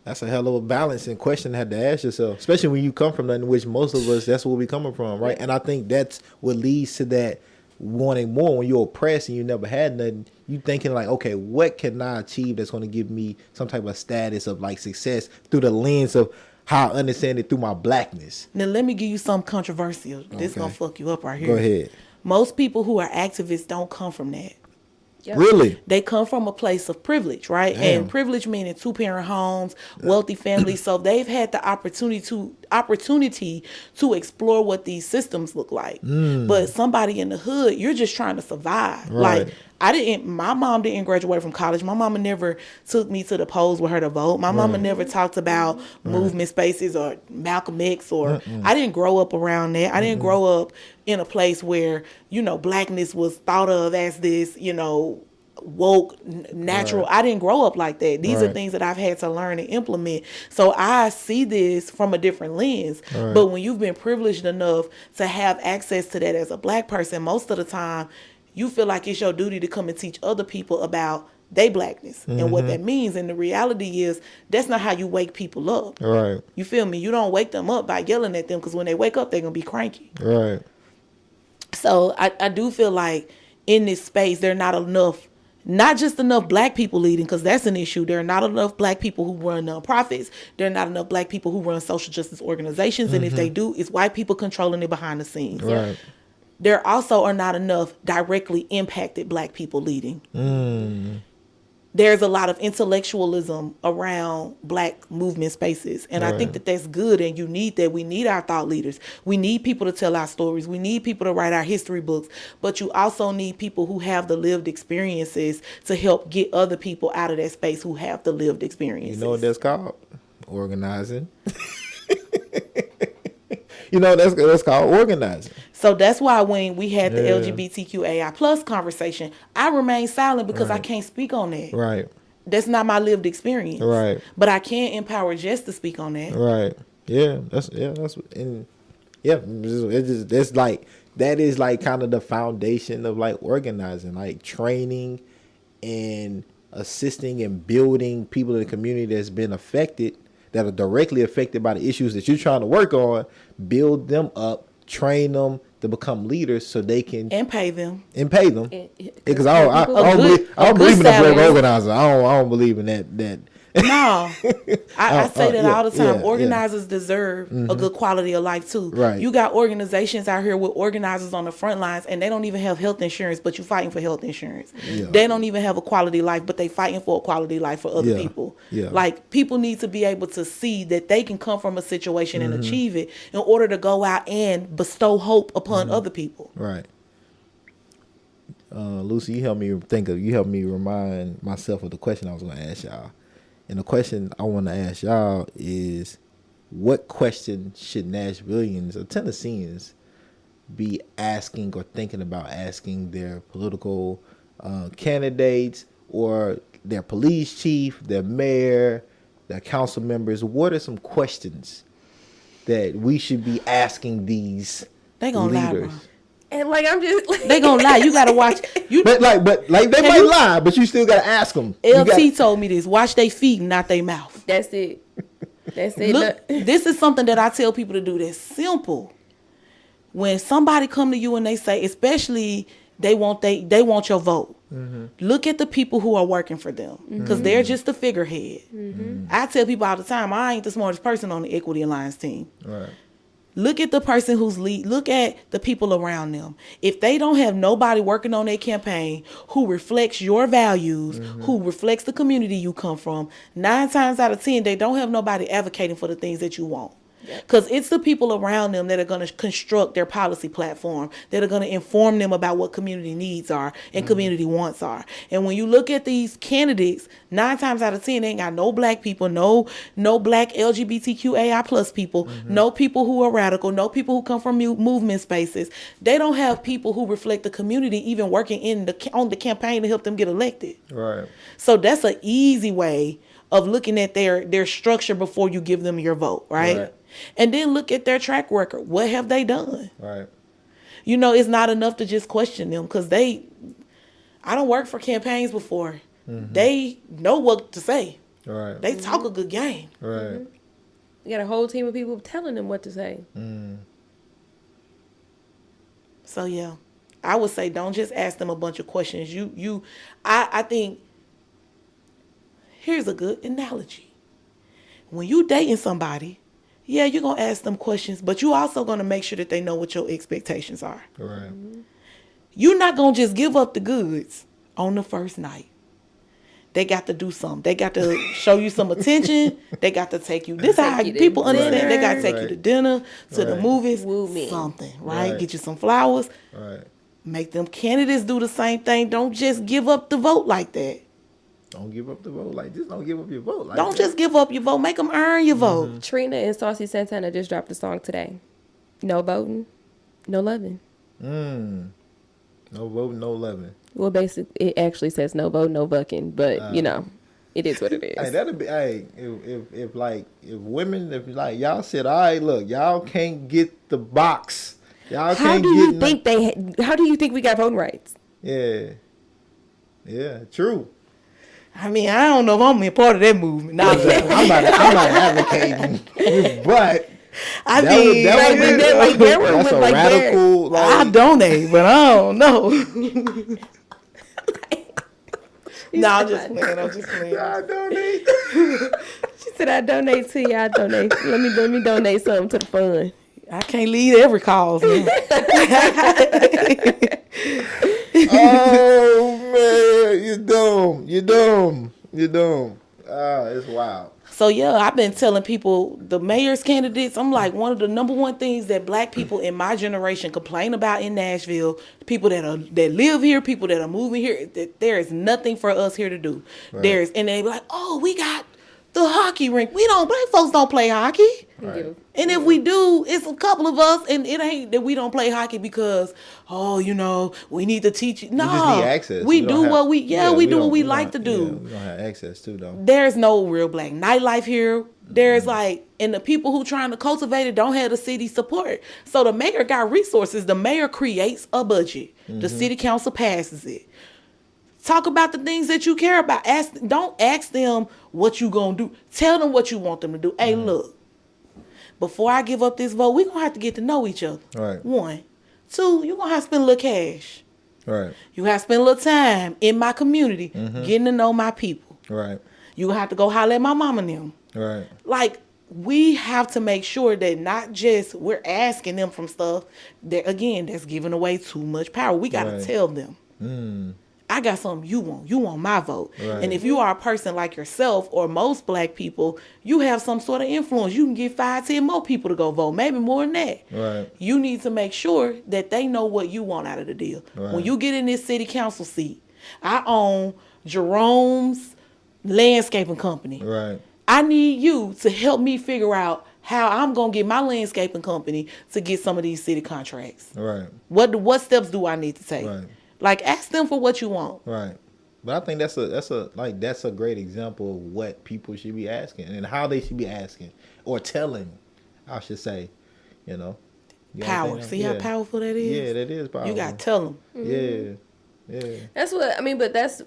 That's a hell of a balancing question to have to ask yourself, especially when you come from nothing, which most of us, that's where we coming from, right? And I think that's what leads to that wanting more. When you're oppressed and you never had nothing, you thinking like, okay, what can I achieve that's going to give me some type of status of like success through the lens of how I understand it through my Blackness. Now let me give you something controversial. This gonna fuck you up right here. Go ahead. Most people who are activists don't come from that. Yep. Really? They come from a place of privilege, right? Damn. And privilege meaning 2-parent homes, wealthy families. So they've had the opportunity to explore what these systems look like. But somebody in the hood, you're just trying to survive. Right. Like my mom didn't graduate from college. My mama never took me to the polls with her to vote. My mama never talked about movement spaces or Malcolm X or I didn't grow up around that. I didn't grow up in a place where, Blackness was thought of as this, woke, natural. I didn't grow up like that. These are things that I've had to learn and implement. So I see this from a different lens. But when you've been privileged enough to have access to that as a Black person, most of the time you feel like it's your duty to come and teach other people about their Blackness and what that means. And the reality is that's not how you wake people up. Right. You feel me? You don't wake them up by yelling at them, because when they wake up, they're going to be cranky. Right. So I do feel like in this space, there are not enough, not just enough Black people leading, because that's an issue. There are not enough Black people who run nonprofits. There are not enough Black people who run social justice organizations. And if they do, it's white people controlling it behind the scenes. Right. There also are not enough directly impacted Black people leading. There's a lot of intellectualism around Black movement spaces. And I think that that's good, and you need that. We need our thought leaders. We need people to tell our stories. We need people to write our history books. But you also need people who have the lived experiences to help get other people out of that space who have the lived experiences. You know what that's called? Organizing. That's called organizing. So that's why when we had the LGBTQAI plus conversation, I remained silent because I can't speak on that. Right. That's not my lived experience. Right. But I can empower Jess to speak on that. Right. That's like, that is like kind of the foundation of like organizing, like training and assisting and building people in the community that's been affected, that are directly affected by the issues that you're trying to work on. Build them up, train them to become leaders so they can pay them. Because I don't believe in the black organizer. I don't believe in that. No, I say that all the time. Organizers deserve a good quality of life too. Right. You got organizations out here with organizers on the front lines, and they don't even have health insurance, but you fighting for health insurance. Yeah. They don't even have a quality life, but they fighting for a quality life for other people. Yeah. Like, people need to be able to see that they can come from a situation and achieve it in order to go out and bestow hope upon other people. Right. Lucy, you helped me remind myself of the question I was going to ask y'all. And the question I want to ask y'all is, what question should Nashvillians or Tennesseans be asking or thinking about asking their political candidates or their police chief, their mayor, their council members? What are some questions that we should be asking these leaders? Lie, and like I'm just like, they gonna lie. You gotta watch. But they might lie, but you still gotta ask them. LT told me this: watch their feet, not their mouth. That's it. That's it. Look, this is something that I tell people to do. That's simple. When somebody come to you and they say, especially they want your vote. Mm-hmm. Look at the people who are working for them, because they're just the figurehead. Mm-hmm. I tell people all the time, I ain't the smartest person on the Equity Alliance team. Right. Look at the person who's lead. Look at the people around them. If they don't have nobody working on their campaign who reflects your values, who reflects the community you come from, 9 times out of 10, they don't have nobody advocating for the things that you want. Because it's the people around them that are going to construct their policy platform, that are going to inform them about what community needs are and community wants are. And when you look at these candidates, 9 times out of 10, they ain't got no black people, no black LGBTQAI plus people, no people who are radical, no people who come from movement spaces. They don't have people who reflect the community even working on the campaign to help them get elected. Right. So that's an easy way of looking at their structure before you give them your vote, right? And then look at their track record. What have they done? Right. You know, it's not enough to just question them, because I don't work for campaigns before. They know what to say. Right. They talk a good game. Right. You got a whole team of people telling them what to say. So yeah, I would say don't just ask them a bunch of questions. I think here's a good analogy. When you dating somebody, yeah, you're going to ask them questions, but you also going to make sure that they know what your expectations are. Right. You're not going to just give up the goods on the first night. They got to do something. They got to show you some attention. They got to take you. This is how people understand. They got to take you to dinner, to the movies, something, right? Get you some flowers. Right. Make them candidates do the same thing. Don't just give up the vote like that. Don't give up the vote. Just don't give up your vote. Don't just give up your vote. Make them earn your vote. Trina and Saucy Santana just dropped a song today. No voting, no loving. No voting, no loving. Well, basically, it actually says no vote, no bucking, but it is what it is. Hey, that'll be. Hey, if women, y'all said, all right, look, y'all can't get the box. Y'all can't get. How do you think we got voting rights? Yeah, true. I mean, I don't know if I'm a part of that movement. No, I'm not advocating, but I mean, that's a radical. I donate, but I don't know. No, I'm just playing. I donate. She said, "I donate to you. I donate. Let me donate something to the fund." I can't lead every cause. Oh man, you dumb. Ah, it's wild. So yeah, I've been telling people, the mayor's candidates, I'm like, one of the number one things that black people in my generation complain about in Nashville, people that live here, people that are moving here, that there is nothing for us here to do. Right. And they be like, oh, we got the hockey rink. Black folks don't play hockey. Right. And if we do, it's a couple of us, and it ain't that we don't play hockey because, we need to teach you. No, we just need access. We do what we do like to do. Yeah, we don't have access to, though. There's no real black nightlife here. There's and the people who trying to cultivate it don't have the city support. So the mayor got resources. The mayor creates a budget. The city council passes it. Talk about the things that you care about. Don't ask them what you gonna do. Tell them what you want them to do. Hey, look, before I give up this vote, we're gonna have to get to know each other. Right. 1. 2, you're gonna have to spend a little cash. Right. You have to spend a little time in my community, getting to know my people. Right. You gonna have to go holler at my mama and them. Right. We have to make sure that not just we're asking them from stuff that, again, that's giving away too much power. We gotta tell them. I got something you want. You want my vote. Right. And if you are a person like yourself or most black people, you have some sort of influence. You can get 5, 10 more people to go vote, maybe more than that. Right. You need to make sure that they know what you want out of the deal. Right. When you get in this city council seat, I own Jerome's landscaping company. Right. I need you to help me figure out how I'm going to get my landscaping company to get some of these city contracts. Right. What steps do I need to take? Right. Like, ask them for what you want. Right. But I think that's a great example of what people should be asking and how they should be asking or telling, I should say, you know. Power. See how powerful that is? Yeah, that is powerful. You got to tell them. Yeah. Yeah. That's what I mean, but that's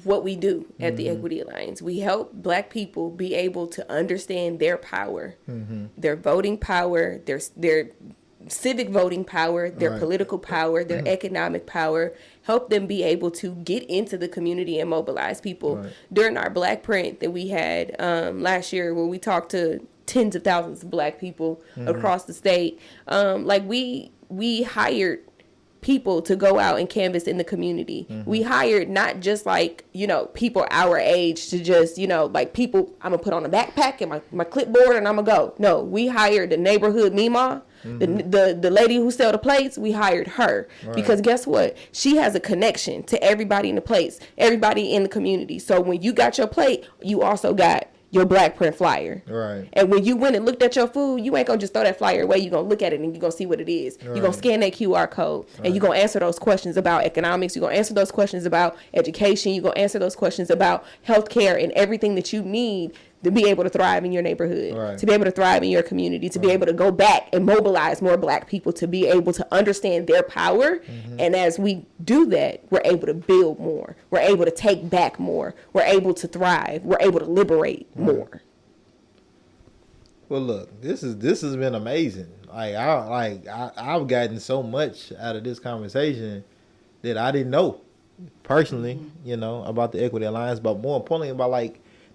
what we do at the Equity Alliance. We help Black people be able to understand their power, their voting power, their civic voting power, their political power, their economic power, help them be able to get into the community and mobilize people. During our Black print that we had last year, where we talked to tens of thousands of Black people across the state, like we hired people to go out and canvas in the community. We hired not just like, people our age to just, like people, I'm gonna put on a backpack and my clipboard and I'm gonna go. No, we hired the neighborhood Mima, the lady who sell the plates. We hired her because guess what? She has a connection to everybody in the place, everybody in the community. So when you got your plate, you also got your Black print flyer. Right. And when you went and looked at your food, you ain't gonna just throw that flyer away. You're gonna look at it and you're gonna see what it is. You're gonna scan that QR code and you're gonna answer those questions about economics. You're gonna answer those questions about education. You're gonna answer those questions about healthcare and everything that you need to be able to thrive in your neighborhood, to be able to thrive in your community, to be able to go back and mobilize more Black people to be able to understand their power. And as we do that, we're able to build more. We're able to take back more. We're able to thrive. We're able to liberate more. Well, look, this has been amazing. I've gotten so much out of this conversation that I didn't know personally, about the Equity Alliance, but more importantly about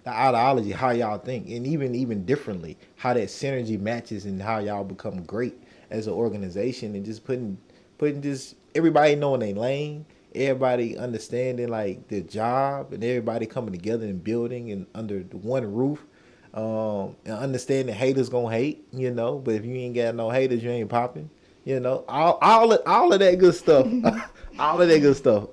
the ideology, how y'all think, and even differently, how that synergy matches and how y'all become great as an organization, and just putting just everybody knowing their lane, everybody understanding their job, and everybody coming together and building and under one roof, and understanding haters gonna hate, but if you ain't got no haters, you ain't popping, all of that good stuff, all of that good stuff.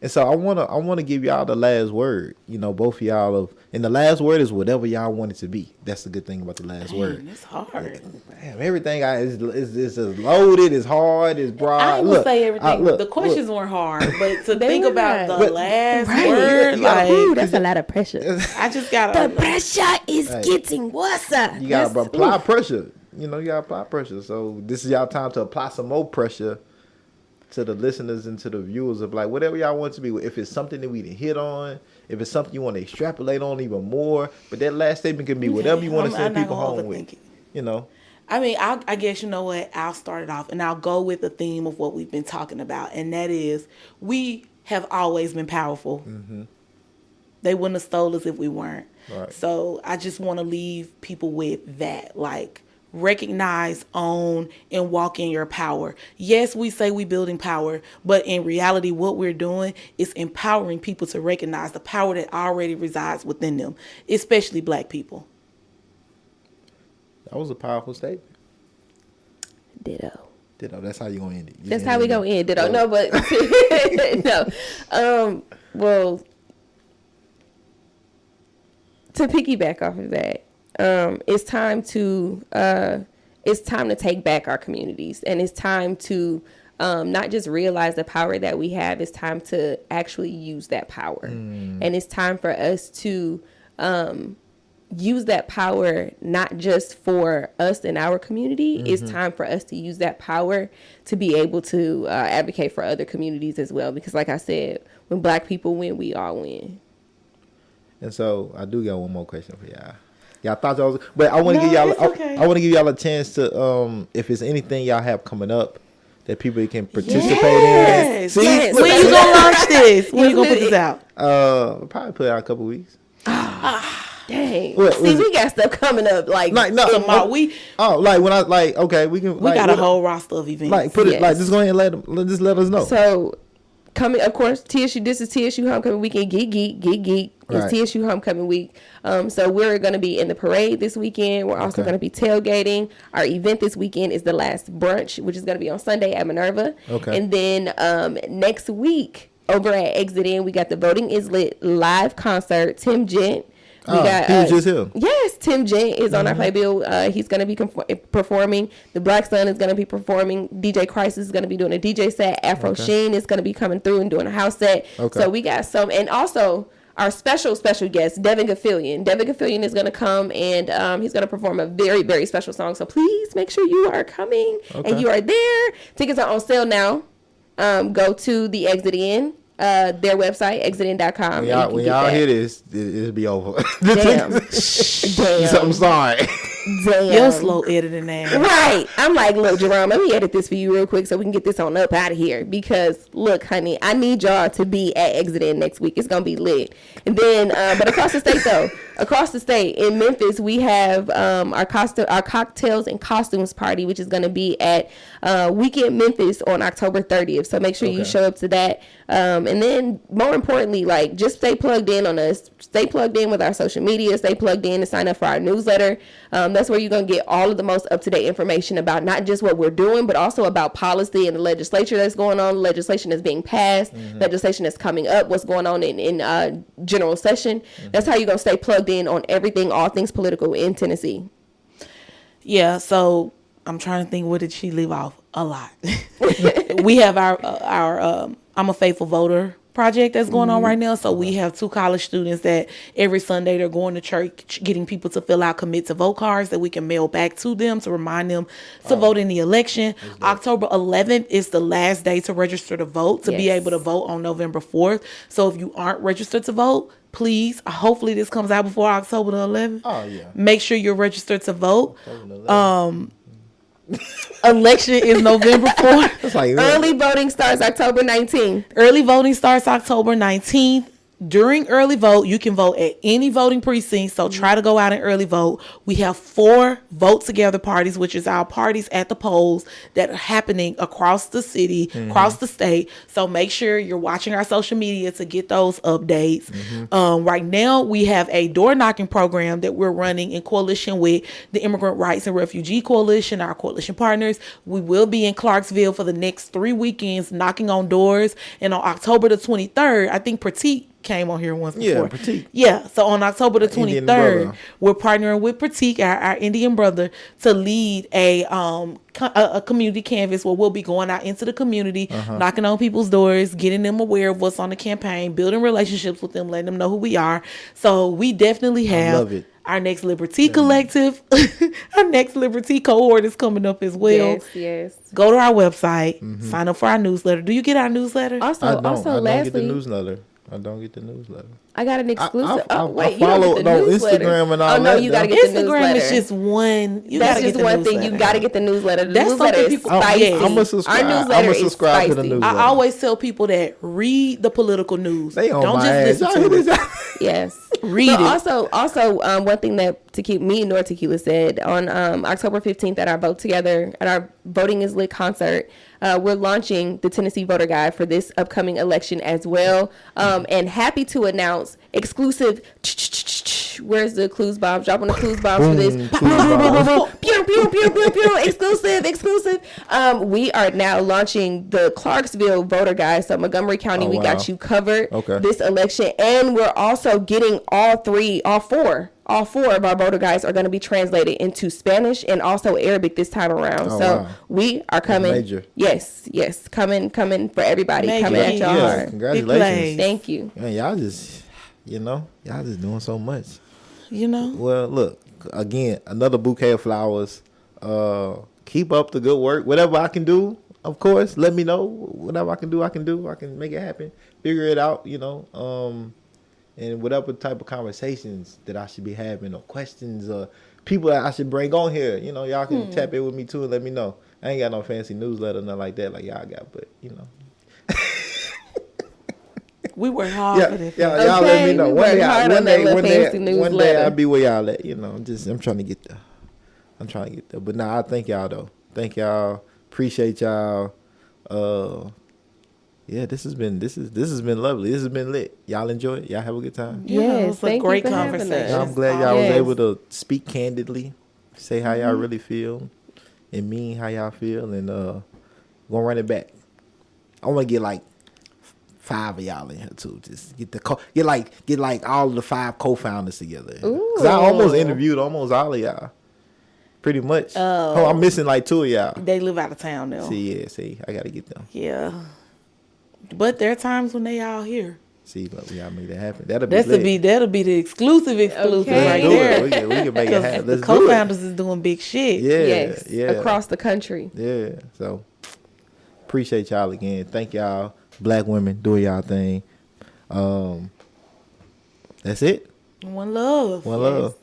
And so I wanna give y'all the last word, both of y'all and the last word is whatever y'all want it to be. That's the good thing about the last word. It's hard. Damn, everything is loaded, it's hard, it's broad. I ain't gonna say everything. The questions weren't hard, but to think about the last word, that's a lot of pressure. I just gotta. The pressure is getting worse. You gotta apply pressure. You gotta apply pressure. So this is y'all time to apply some more pressure to the listeners and to the viewers of whatever y'all want it to be. If it's something that we didn't hit on, if it's something you want to extrapolate on even more, but that last statement can be whatever you want to send people home with. I mean, I guess you know what? I'll start it off and I'll go with the theme of what we've been talking about, and that is we have always been powerful. They wouldn't have stole us if we weren't. Right. So I just want to leave people with that, recognize, own, and walk in your power. Yes, we say we building power, but in reality, what we're doing is empowering people to recognize the power that already resides within them, especially Black people. That was a powerful statement. Ditto. That's how you gonna end it. That's how we gonna end it. No, but no. Well, to piggyback off of that. It's time to take back our communities, and it's time to not just realize the power that we have. It's time to actually use that power, and it's time for us to use that power not just for us and our community. It's time for us to use that power to be able to advocate for other communities as well. Because, like I said, when Black people win, we all win. And so I do got one more question for y'all. Y'all thought y'all was, but I want to give y'all. Okay. I want to give y'all a chance to, if it's anything y'all have coming up that people can participate in. See, yes. When you gonna launch this? When you gonna put this out? Probably put it out a couple weeks. Dang. What, see, we got stuff coming up when we can. We got a whole roster of events. Just go ahead and let us know. So. Coming, of course, TSU. This is TSU Homecoming Weekend. Geek. It's TSU Homecoming Week. So we're going to be in the parade this weekend. We're also going to be tailgating. Our event this weekend is the last brunch, which is going to be on Sunday at Minerva. Okay. And then next week over at Exit In, we got the Voting Is Lit live concert. Tim Gent We got, he was just here. Yes, Tim Gent is on our playbill. He's going to be performing. The Black Sun is going to be performing. DJ Crisis is going to be doing a DJ set. Afro Sheen is going to be coming through and doing a house set. Okay. So we got some, and also our special guest, Devin Gaffillion. Devin Gaffillion is going to come and he's going to perform a very, very special song. So please make sure you are coming and you are there. Tickets are on sale now. Go to the Exit In. Their website, exitin.com. When y'all hear this, it'll be over. Damn. I'm sorry. Damn. Your slow editing ass. Right. I'm like, look, Jerome, let me edit this for you real quick so we can get this on up out of here. Because, look, honey, I need y'all to be at Exit In next week. It's going to be lit. And then, but across the state, though, in Memphis, we have our cocktails and costumes party, which is going to be at Weekend Memphis on October 30th. So make sure you show up to that. And then, more importantly, like, just stay plugged in on us. Stay plugged in with our social media. Stay plugged in and sign up for our newsletter. That's where you're going to get all of the most up-to-date information about not just what we're doing, but also about policy and the legislature that's going on, legislation that's being passed, legislation that's coming up, what's going on in general session. That's how you're going to stay plugged in on everything, all things political in Tennessee. Yeah, so I'm trying to think, what did she leave off? A lot. We have our I'm a Faithful Voter project that's going on right now. So we have 2 college students that every Sunday they're going to church, getting people to fill out commit to vote cards that we can mail back to them to remind them to vote in the election. October 11th is the last day to register to vote, to be able to vote on November 4th. So if you aren't registered to vote, please, hopefully this comes out before October the 11th. Oh, yeah. Make sure you're registered to vote. Election is November 4th. It's like, Early voting starts October 19th. Early voting starts October 19th. During early vote, you can vote at any voting precinct. So try to go out and early vote. We have 4 vote together parties, which is our parties at the polls that are happening across the city, across the state. So make sure you're watching our social media to get those updates. Right now, we have a door knocking program that we're running in coalition with the Immigrant Rights and Refugee Coalition, our coalition partners. We will be in Clarksville for the next 3 weekends knocking on doors. And on October the 23rd, I think Pratik came on here once before. Yeah, Pratik. Yeah, so on October the Indian 23rd, brother. we're partnering with Pratik, our Indian brother, to lead a community canvas where we'll be going out into the community, knocking on people's doors, getting them aware of what's on the campaign, building relationships with them, letting them know who we are. So we definitely love have it. our next Liberty Collective, our next Liberty cohort is coming up as well. Yes. Go to our website, sign up for our newsletter. Do you get our newsletter? Also, I don't get the lastly, newsletter. I don't get the newsletter. I got an exclusive. I wait, follow you don't get the newsletter. Instagram and all Oh no, that, you got to though. get the Instagram newsletter. is just one. That's just one thing. You got to get the newsletter. The That's newsletter something is people- spicy. yeah. I'm a subscribe. Our newsletter I'm a is subscribe to the spicy. newsletter. I always tell people that read the political news. They on Don't my just ass. listen Y'all to hear it. this? Yes. Read So it. Also, one thing that me and Nor Tequila said on October 15th at our our Voting is Lit concert, we're launching the Tennessee Voter Guide for this upcoming election as well. And happy to announce exclusive. Where's the clues bombs? Dropping the clues bombs for this. Pew, pew, pew, pew, pew. Exclusive. We are now launching the Clarksville Voter Guide. So Montgomery County, we got you covered this election, and we're also getting all four of our voter guides are going to be translated into Spanish and also Arabic this time around. We are coming. Major. Yes, coming for everybody. Major. Coming at y'all Yeah, hard. congratulations. Thank you. Man, y'all just doing so much. Well, look, again, another bouquet of flowers. Keep up the good work. Whatever I can do, of course, let me know. Whatever I can do. I can make it happen. Figure it out, and whatever type of conversations that I should be having or questions or people that I should bring on here, y'all can tap in with me too and let me know. I ain't got no fancy newsletter, nothing like that like y'all got, but We work hard for this. y'all let me know. We work hard on that little fancy One day newsletter. I'll be where y'all at, I'm trying to get there. But I thank y'all though. Thank y'all. Appreciate y'all. Yeah, this has been lovely. This has been lit. Y'all enjoy it? Y'all have a good time? Yes, it's a thank great you for having conversation. us. I'm glad y'all was Yes. able to speak candidly, say how y'all really feel, and mean how y'all feel, and gonna run it back. I want to get like 5 of y'all in here too. Just get like all of the 5 co-founders together. Cause I almost interviewed almost all of y'all. Pretty much. I'm missing like 2 of y'all. They live out of town now. See, I gotta get them. Yeah. But there are times when they all here. See, but we gotta make that happen. That'll be the exclusive Okay. right do there. it. We can make it happen. The Let's co-founders is doing big shit. do it. Yes, Yeah. across the country. Yeah. So appreciate y'all again. Thank y'all, Black women, doing y'all thing. That's it. One love. One love.